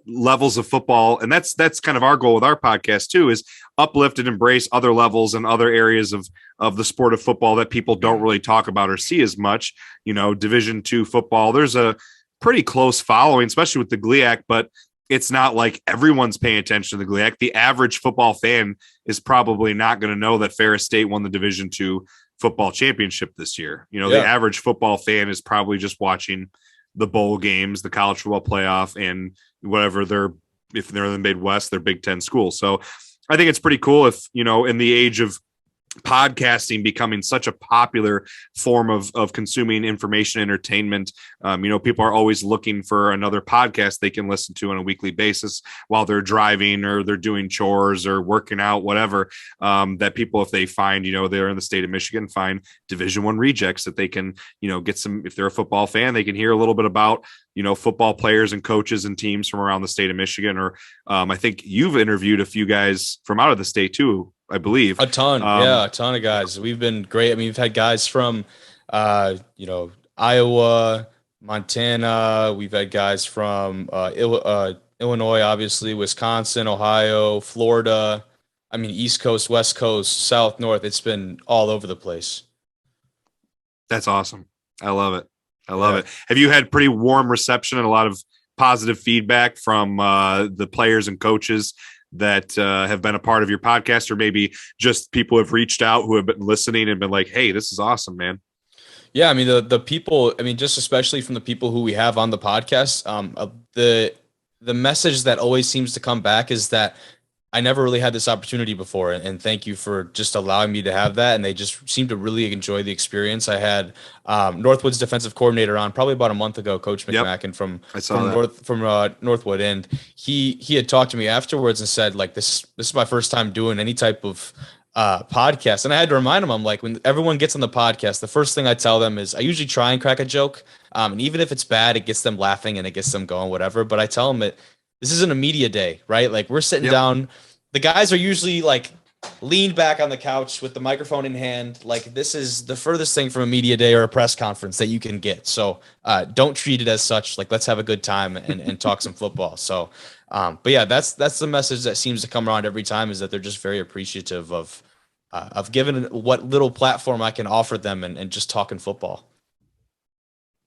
levels of football, and that's kind of our goal with our podcast too, is uplift and embrace other levels and other areas of the sport of football that people don't really talk about or see as much. Division II football, there's a pretty close following, especially with the GLIAC, but it's not like everyone's paying attention to the GLIAC. The average football fan is probably not going to know that Ferris State won the Division II football championship this year. The average football fan is probably just watching the bowl games, the college football playoff, and whatever if they're in the Midwest, their Big Ten school. So I think it's pretty cool if, in the age of podcasting becoming such a popular form of consuming information, entertainment, people are always looking for another podcast they can listen to on a weekly basis while they're driving or they're doing chores or working out, whatever, that people, if they find, they're in the state of Michigan, find Division I rejects that they can, get some, if they're a football fan, they can hear a little bit about, football players and coaches and teams from around the state of Michigan. Or I think you've interviewed a few guys from out of the state too, I believe. A ton. A ton of guys. We've been great. I mean, we've had guys from, Iowa, Montana. We've had guys from Illinois, obviously, Wisconsin, Ohio, Florida. I mean, East Coast, West Coast, South, North. It's been all over the place. That's awesome. I love it. It. Have you had pretty warm reception and a lot of positive feedback from the players and coaches that have been a part of your podcast, or maybe just people have reached out who have been listening and been like, "Hey, this is awesome, man"? Yeah, I mean, the people, I mean, just especially from the people who we have on the podcast, the message that always seems to come back is that I never really had this opportunity before, and thank you for just allowing me to have that. And they just seem to really enjoy the experience. I had Northwood's defensive coordinator on probably about a month ago, Coach McMacken from Northwood, and he had talked to me afterwards and said, like, this is my first time doing any type of podcast. And I had to remind him, I'm like, when everyone gets on the podcast, the first thing I tell them is I usually try and crack a joke, and even if it's bad, it gets them laughing and it gets them going, whatever. But I tell them that this isn't a media day, right? Like, we're sitting down. The guys are usually like leaned back on the couch with the microphone in hand. Like, this is the furthest thing from a media day or a press conference that you can get. So don't treat it as such. Like, let's have a good time and talk some football. So, but yeah, that's the message that seems to come around every time, is that they're just very appreciative of giving what little platform I can offer them and just talking football.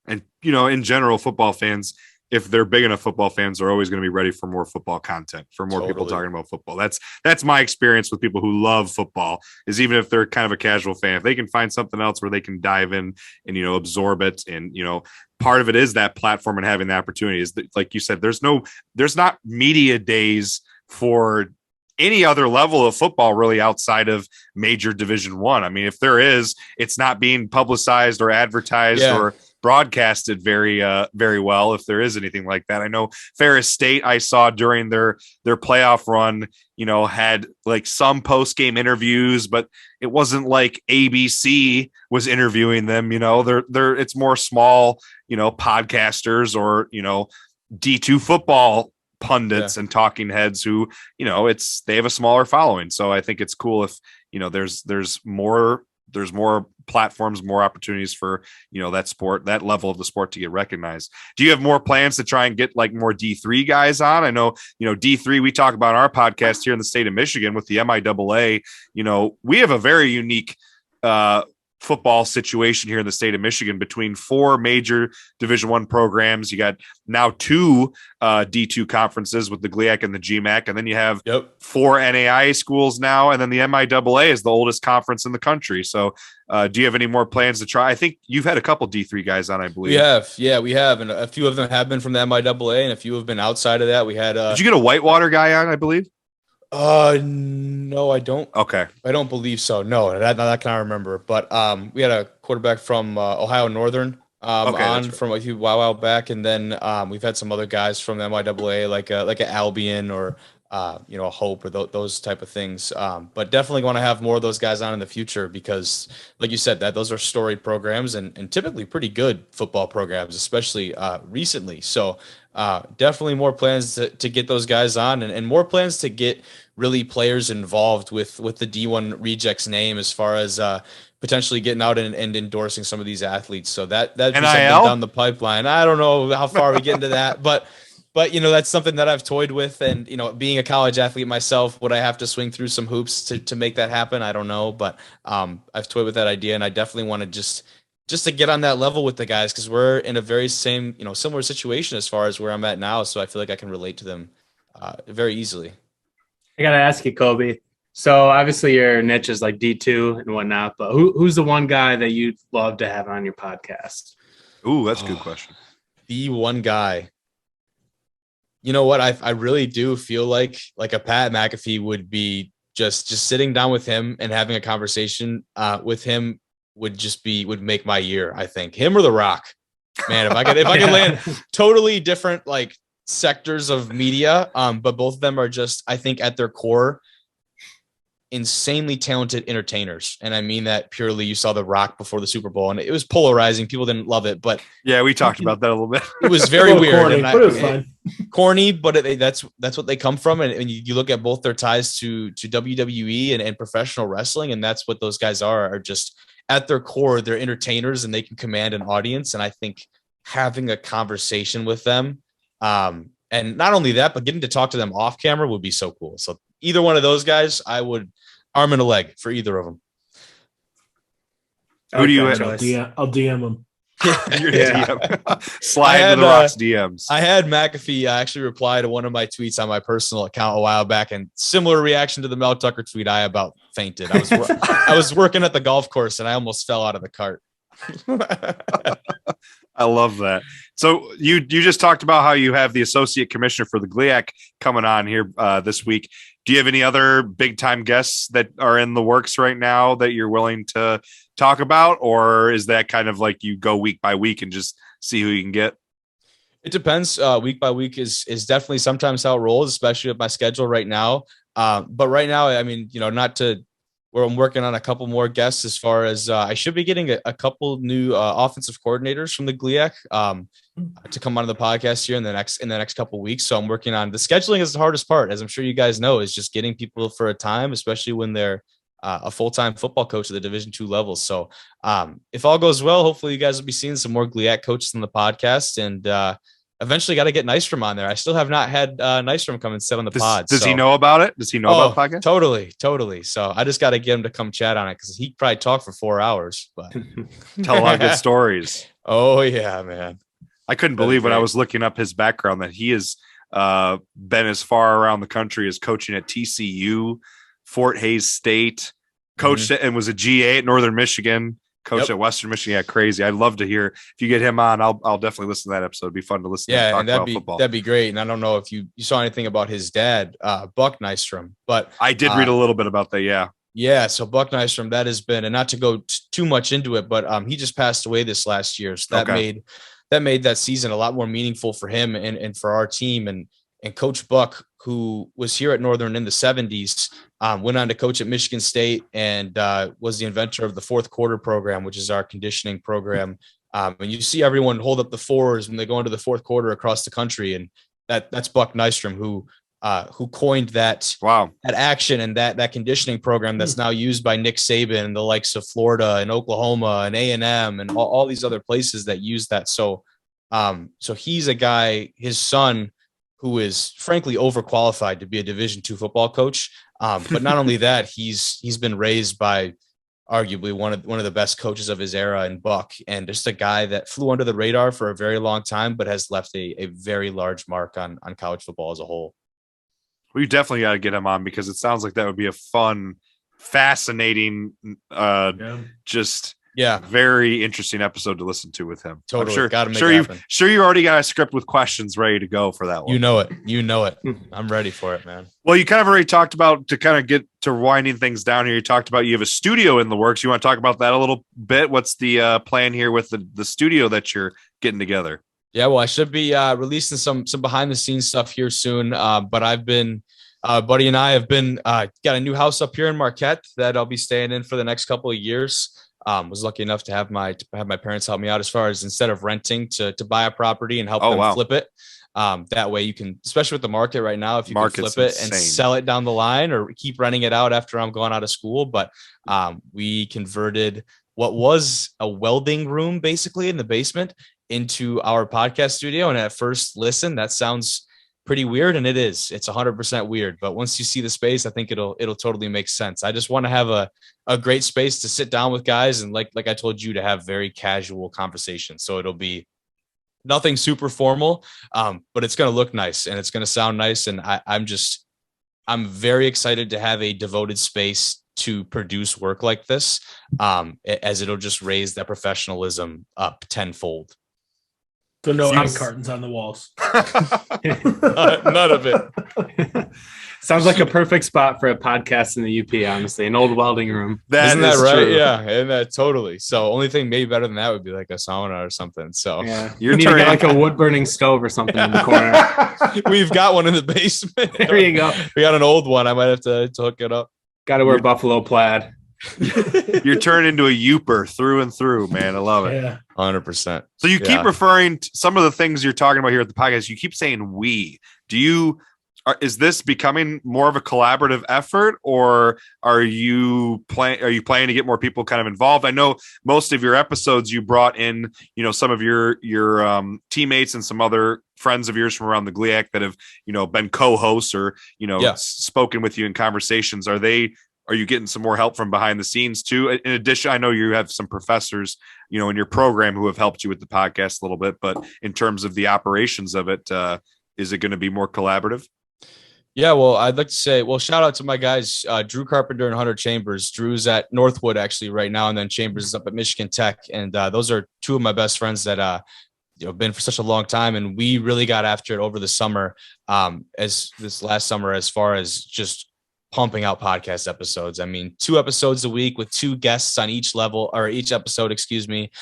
And, in general, football fans, if they're big enough football fans, are always going to be ready for more football content, for more people talking about football. That's my experience with people who love football, is even if they're kind of a casual fan, if they can find something else where they can dive in and, absorb it. And, part of it is that platform and having the opportunity is that, like you said, there's not media days for any other level of football really outside of major Division I. I mean, if there is, it's not being publicized or advertised or broadcasted very well, if there is anything like that. I know Ferris State, I saw during their playoff run, had like some post-game interviews, but it wasn't like ABC was interviewing them. They're it's more small, podcasters or D2 football pundits and talking heads who, they have a smaller following. So I think it's cool if, there's more platforms, more opportunities for, that level of the sport to get recognized. Do you have more plans to try and get like more D3 guys on? I know, D3, we talk about our podcast here in the state of Michigan with the MIAA, we have a very unique football situation here in the state of Michigan between 4 major Division I programs. You got now 2 D2 conferences with the GLIAC and the GMAC, and then you have 4 NAIA schools now, and then the MIAA is the oldest conference in the country. So do you have any more plans to try? I think you've had a couple D3 guys on, I believe. We have. Yeah, we have. And a few of them have been from the MIAA, and a few have been outside of that. We had Did you get a Whitewater guy on, I believe? No, I don't. Okay. I don't believe so. No, that can I remember. But we had a quarterback from Ohio Northern on from a few while back, and then we've had some other guys from the MIAA like an Albion or a Hope or those type of things. But definitely want to have more of those guys on in the future because, like you said, that those are storied programs and typically pretty good football programs, especially recently. So definitely more plans to get those guys on and more plans to get really players involved with the D1 Rejects name as far as potentially getting out and endorsing some of these athletes. So that's something down the pipeline. I don't know how far we get into that, but that's something that I've toyed with, and being a college athlete myself, would I have to swing through some hoops to make that happen? I don't know, but I've toyed with that idea, and I definitely want to just to get on that level with the guys because we're in a very similar situation as far as where I'm at now. So I feel like I can relate to them very easily. I got to ask you, Kobe. So obviously your niche is like D2 and whatnot, but who's the one guy that you'd love to have on your podcast? Ooh, that's a good question. The one guy. You know what? I really do feel like a Pat McAfee would be just sitting down with him and having a conversation with him would make my year. I think him or The Rock, man. If I could land totally different like sectors of media, but both of them are just, I think, at their core, insanely talented entertainers. And I mean that purely. You saw The Rock before the Super Bowl, and it was polarizing. People didn't love it, but yeah, we talked about that a little bit. It was very weird, corny, but it was fine. Corny, but that's what they come from. And you look at both their ties to WWE and professional wrestling, and that's what those guys are just at their core. They're entertainers, and they can command an audience. And I think having a conversation with them, and not only that, but getting to talk to them off camera would be so cool. So either one of those guys, I would arm and a leg for either of them. Who do you? I'll DM them. DM. Slide into the Rock's DMs. I had McAfee actually reply to one of my tweets on my personal account a while back, and similar reaction to the Mel Tucker tweet. I about fainted. I was working at the golf course, and I almost fell out of the cart. I love that. So you just talked about how you have the associate commissioner for the GLIAC coming on here this week. Do you have any other big time guests that are in the works right now that you're willing to talk about, or is that kind of like you go week by week and just see who you can get? It depends. Week by week is definitely sometimes how it rolls, especially with my schedule right now. But right now, I mean, not to where I'm working on a couple more guests as far as I should be getting a couple new offensive coordinators from the GLIAC to come on the podcast here in the next couple of weeks. So I'm working on the scheduling is the hardest part, as I'm sure you guys know, is just getting people for a time, especially when they're a full-time football coach at the Division II level. So if all goes well, hopefully you guys will be seeing some more GLIAC coaches on the podcast, and eventually got to get Nystrom on there. I still have not had Nystrom come and sit on the pod. Does he know about it? Does he know about the podcast? Totally. So I just got to get him to come chat on it because he probably talk for 4 hours. But tell a lot of good stories. Oh yeah, man. I couldn't believe when I was looking up his background that he has been as far around the country as coaching at TCU, Fort Hays State, coached and was a GA at Northern Michigan. Coach at Western Michigan. Yeah, crazy. I'd love to hear if you get him on. I'll definitely listen to that episode. It'd be fun to listen to talk about football. That'd be great. And I don't know if you saw anything about his dad, Buck Nystrom, but I did read a little bit about that. Yeah. Yeah. So Buck Nystrom, that has been, and not to go too much into it, but he just passed away this last year. So that made that season a lot more meaningful for him and for our team. And Coach Buck, who was here at Northern in the 70s, went on to coach at Michigan State and was the inventor of the fourth quarter program, which is our conditioning program. And you see everyone hold up the fours when they go into the fourth quarter across the country. And that's Buck Nystrom, who coined that action and that conditioning program that's now used by Nick Saban and the likes of Florida and Oklahoma and A&M and all these other places that use that. So he's a guy, his son, who is frankly overqualified to be a Division II football coach. But not only that, he's been raised by arguably one of the best coaches of his era in Buck, and just a guy that flew under the radar for a very long time, but has left a very large mark on college football as a whole. We definitely got to get him on, because it sounds like that would be a fun, fascinating, very interesting episode to listen to with him. Totally. Sure you already got a script with questions ready to go for that one. You know it. I'm ready for it, man. Well, you kind of already talked about, to kind of get to winding things down here, you talked about you have a studio in the works. You want to talk about that a little bit? What's the plan here with the studio that you're getting together? Yeah, well, I should be releasing some behind the scenes stuff here soon. But I've been, Buddy and I have been got a new house up here in Marquette that I'll be staying in for the next couple of years. Was lucky enough to have my parents help me out, as far as, instead of renting, to buy a property and help them flip it. That way you can, especially with the market right now, if you can flip it and sell it down the line, or keep renting it out after I'm going out of school. But we converted what was a welding room basically in the basement into our podcast studio. And at first listen, that sounds pretty weird, and it is. It's 100% weird. But once you see the space, I think it'll totally make sense. I just want to have a great space to sit down with guys, and like I told you, to have very casual conversations. So it'll be nothing super formal, but it's going to look nice and it's going to sound nice. And I'm very excited to have a devoted space to produce work like this, as it'll just raise that professionalism up tenfold. So no egg cartons on the walls. None of it. Sounds like a perfect spot for a podcast in the UP, honestly. An old welding room. Isn't that right? True. Yeah, and that totally. So only thing maybe better than that would be like a sauna or something. So yeah, you need to get like a wood burning stove or something in the corner. We've got one in the basement. There you go. We got an old one. I might have to hook it up. Got to wear buffalo plaid. You're turned into a Youper through and through, man. I love it. Yeah, 100%. So you keep referring to some of the things you're talking about here at the podcast. You keep saying we. Is this becoming more of a collaborative effort, or are you planning to get more people kind of involved? I know most of your episodes you brought in, some of your teammates and some other friends of yours from around the GLIAC that have, been co-hosts or, spoken with you in conversations. Are you getting some more help from behind the scenes too? In addition, I know you have some professors, in your program who have helped you with the podcast a little bit, but in terms of the operations of it, is it going to be more collaborative? Yeah, well, I'd like to say, shout out to my guys, Drew Carpenter and Hunter Chambers. Drew's at Northwood actually right now, and then Chambers is up at Michigan Tech. And those are two of my best friends that been for such a long time. And we really got after it over the summer, as this last summer, as far as just pumping out podcast episodes. I mean, 2 episodes a week with 2 guests on each level, or each episode, excuse me.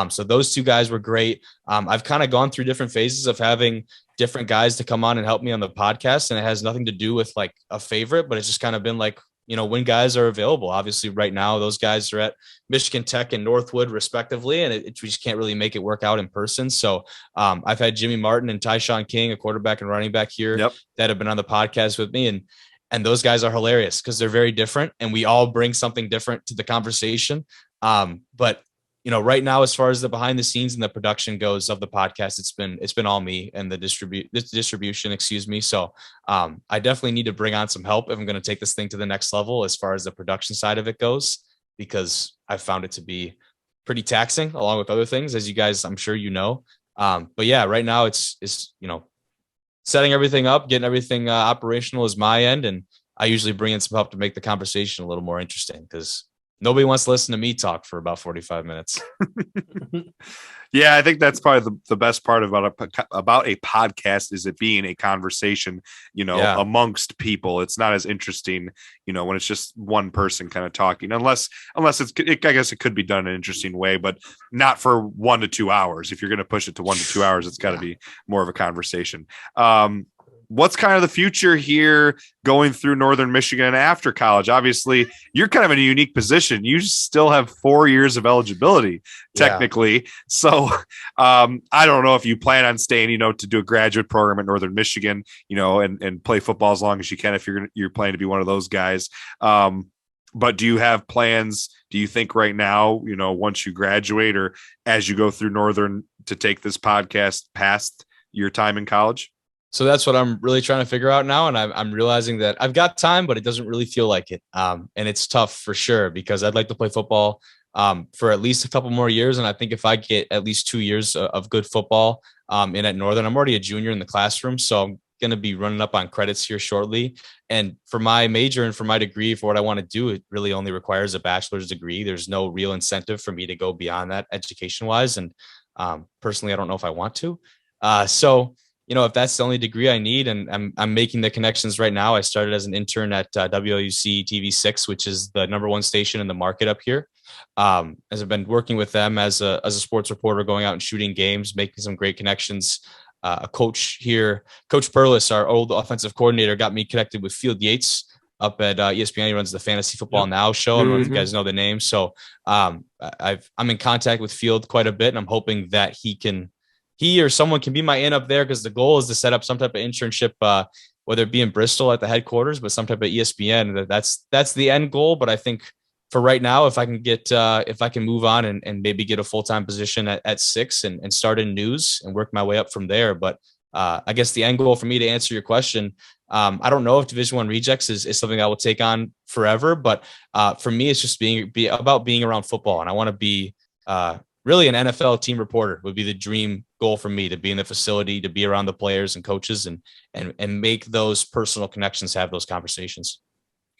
So those 2 guys were great. I've kind of gone through different phases of having different guys to come on and help me on the podcast. And it has nothing to do with like a favorite, but it's just kind of been like, when guys are available. Obviously right now, those guys are at Michigan Tech and Northwood respectively, and we just can't really make it work out in person. So I've had Jimmy Martin and Tyshawn King, a quarterback and running back here, that have been on the podcast with me. And those guys are hilarious because they're very different, and we all bring something different to the conversation. But right now, as far as the behind the scenes and the production goes of the podcast, it's been all me and the distribution, excuse me. So I definitely need to bring on some help if I'm going to take this thing to the next level as far as the production side of it goes, because I found it to be pretty taxing along with other things, as you guys, I'm sure but yeah, right now it's setting everything up, getting everything operational is my end. And I usually bring in some help to make the conversation a little more interesting, because nobody wants to listen to me talk for about 45 minutes. Yeah, I think that's probably the best part about a podcast, is it being a conversation, amongst people. It's not as interesting, when it's just one person kind of talking, unless I guess it could be done in an interesting way, but not for 1 to 2 hours. If you're going to push it to 1 to 2 hours, it's got to be more of a conversation. What's kind of the future here going through Northern Michigan after college? Obviously, you're kind of in a unique position. You still have 4 years of eligibility, technically. Yeah. So I don't know if you plan on staying, to do a graduate program at Northern Michigan, and play football as long as you can, if you're planning to be one of those guys. But do you have plans, do you think right now, once you graduate or as you go through Northern, to take this podcast past your time in college? So that's what I'm really trying to figure out now. And I'm realizing that I've got time, but it doesn't really feel like it. And it's tough for sure, because I'd like to play football for at least a couple more years. And I think if I get at least 2 years of good football in at Northern, I'm already a junior in the classroom. So I'm going to be running up on credits here shortly. And for my major and for my degree, for what I want to do, it really only requires a bachelor's degree. There's no real incentive for me to go beyond that education wise. And personally, I don't know if I want to. So, if that's the only degree I need, and I'm making the connections right now. I started as an intern at WLUC TV6, which is the #1 station in the market up here. As I've been working with them as a sports reporter, going out and shooting games, making some great connections. A coach here, Coach Perlis, our old offensive coordinator, got me connected with Field Yates up at ESPN. He runs the Fantasy Football Now show. I don't know if you guys know the name. So I'm in contact with Field quite a bit, and I'm hoping that he or someone can be my in up there, because the goal is to set up some type of internship, whether it be in Bristol at the headquarters, but some type of ESPN. That's the end goal. But I think for right now, if I can move on and maybe get a full-time position at 6 and start in news and work my way up from there. But I guess the end goal for me, to answer your question, I don't know if Division I rejects is something I will take on forever, but for me, it's just about being around football. And I want to be really an NFL team reporter would be the dream goal for me, to be in the facility, to be around the players and coaches and make those personal connections, have those conversations.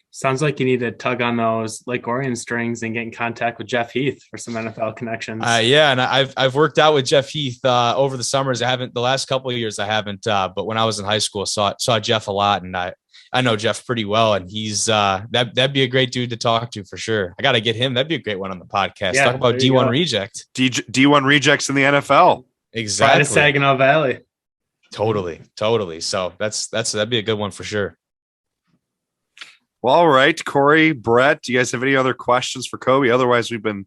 Sounds like you need to tug on those Lake Orion strings and get in contact with Jeff Heath for some NFL connections. Yeah, and I've worked out with Jeff Heath over the summers. I haven't the last couple of years. I haven't, but when I was in high school, saw Jeff a lot, and I know Jeff pretty well, and he's that'd be a great dude to talk to for sure. I got to get him. That'd be a great one on the podcast. Yeah, talk about D1 reject, D1 rejects in the NFL. Exactly, Saginaw Valley. Totally. So that'd be a good one for sure. Well, all right, Kory, Brett, do you guys have any other questions for Kobe? Otherwise, we've been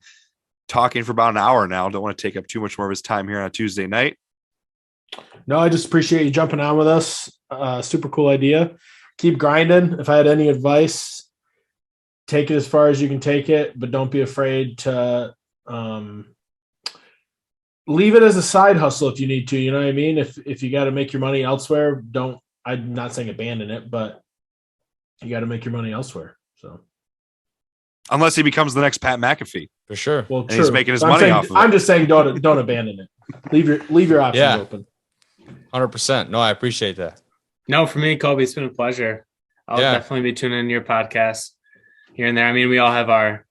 talking for about an hour now. Don't want to take up too much more of his time here on a Tuesday night. No, I just appreciate you jumping on with us. Super cool idea. Keep grinding. If I had any advice, take it as far as you can take it, but don't be afraid to leave it as a side hustle if you need to. You know what I mean? If you got to make your money elsewhere, I'm not saying abandon it, but you got to make your money elsewhere. So, unless he becomes the next Pat McAfee, for sure. Well, and he's making his money off of it. I'm just saying, don't abandon it. Leave your options open. 100%. No, I appreciate that. No, for me, Kobe, it's been a pleasure. I'll definitely be tuning into your podcast here and there. I mean, we all have our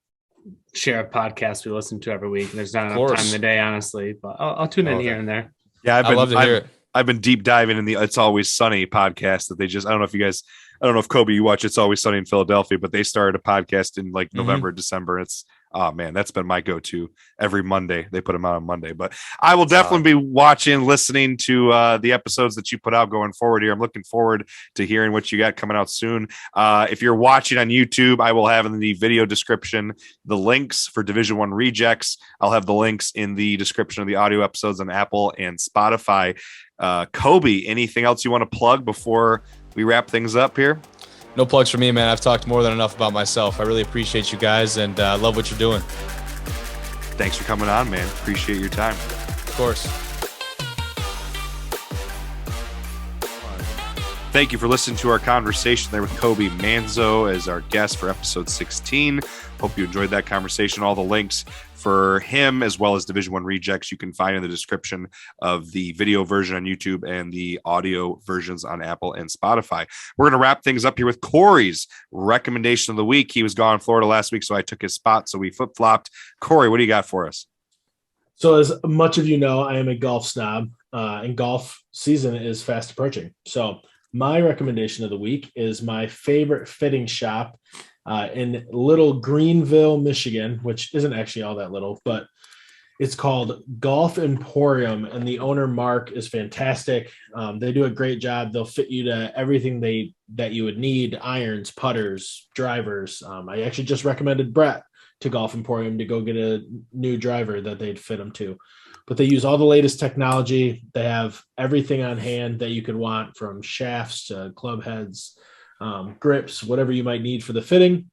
share of podcasts we listen to every week. There's not enough time in the day, honestly, but I'll tune in here and there. Yeah, I'd love to hear it. I've been deep diving in the It's Always Sunny podcast that they just, I don't know if Kobe, you watch It's Always Sunny in Philadelphia, but they started a podcast in like November, December. It's, oh man, that's been my go-to every Monday. They put them out on Monday, but I will definitely be watching, listening to the episodes that you put out going forward here. I'm looking forward to hearing what you got coming out soon. If you're watching on YouTube, I will have in the video description the links for Division I rejects. I'll have the links in the description of the audio episodes on Apple and Spotify. Kobe, anything else you want to plug before we wrap things up here? No plugs for me, man. I've talked more than enough about myself. I really appreciate you guys and love what you're doing. Thanks for coming on, man. Appreciate your time. Of course. Thank you for listening to our conversation there with Kobe Manzo as our guest for episode 16. Hope you enjoyed that conversation. All the links for him as well as Division I rejects you can find in the description of the video version on YouTube and the audio versions on Apple and Spotify. We're going to wrap things up here with Kory's recommendation of the week. He was gone in Florida last week, so I took his spot, so we flip-flopped. Kory, what do you got for us? So as much of you know, I am a golf snob, and golf season is fast approaching. So my recommendation of the week is my favorite fitting shop in Little Greenville, Michigan, which isn't actually all that little, but it's called Golf Emporium, and the owner, Mark, is fantastic. They do a great job. They'll fit you to everything that you would need: irons, putters, drivers. I actually just recommended Brett to Golf Emporium to go get a new driver that they'd fit him to. But they use all the latest technology. They have everything on hand that you could want, from shafts to club heads, grips, whatever you might need for the fitting.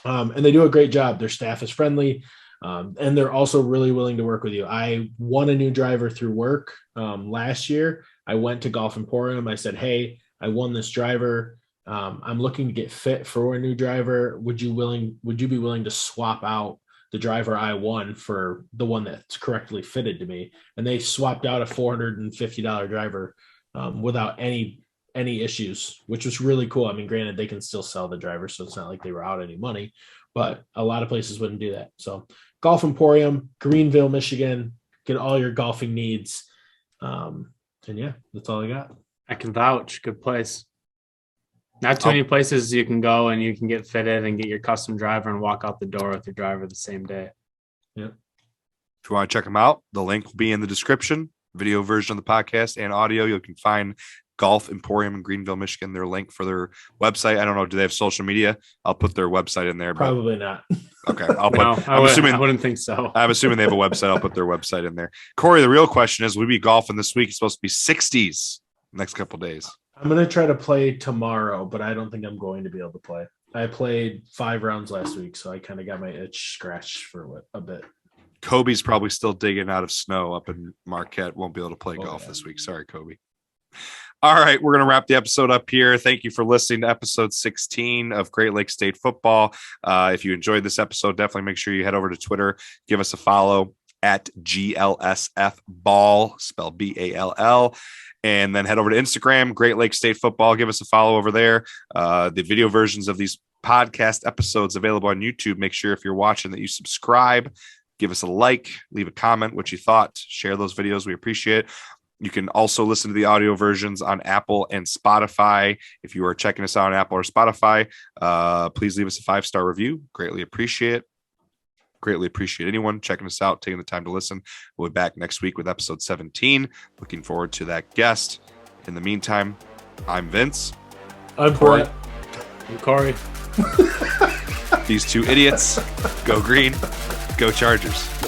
And they do a great job. Their staff is friendly, and they're also really willing to work with you. I won a new driver through work last year. I went to Golf Emporium. I said, hey, I won this driver. I'm looking to get fit for a new driver. Would you be willing to swap out the driver I won for the one that's correctly fitted to me? And they swapped out a $450 driver without any issues, which was really cool. I mean, granted, they can still sell the driver, so it's not like they were out any money, but a lot of places wouldn't do that. So Golf Emporium, Greenville, Michigan, get all your golfing needs. And yeah, that's all I got. I can vouch. Good place. Not too many places you can go and you can get fitted and get your custom driver and walk out the door with your driver the same day. Yeah. If you want to check them out, the link will be in the description, video version of the podcast and audio. You can find Golf Emporium in Greenville, Michigan, their link for their website. I don't know. Do they have social media? I'll put their website in there. Probably not. Okay. I wouldn't think so. I'm assuming they have a website. I'll put their website in there. Kory, the real question is, will we be golfing this week? It's supposed to be 60s next couple of days. I'm going to try to play tomorrow, but I don't think I'm going to be able to play. I played 5 rounds last week, so I kind of got my itch scratched for a bit. Kobe's probably still digging out of snow up in Marquette. Won't be able to play golf this week. Sorry, Kobe. All right, we're going to wrap the episode up here. Thank you for listening to episode 16 of Great Lakes State Football. If you enjoyed this episode, definitely make sure you head over to Twitter, give us a follow at GLSF Ball, spelled BALL. And then head over to Instagram, Great Lakes State Football. Give us a follow over there. The video versions of these podcast episodes available on YouTube. Make sure if you're watching that you subscribe, give us a like, leave a comment, what you thought, share those videos. We appreciate it. You can also listen to the audio versions on Apple and Spotify. If you are checking us out on Apple or Spotify, please leave us a 5-star review. Greatly appreciate anyone checking us out, taking the time to listen. We'll be back next week with episode 17. Looking forward to that guest. In the meantime, I'm Vince. I'm Kory. I'm Kory. These two idiots. Go green. Go Chargers.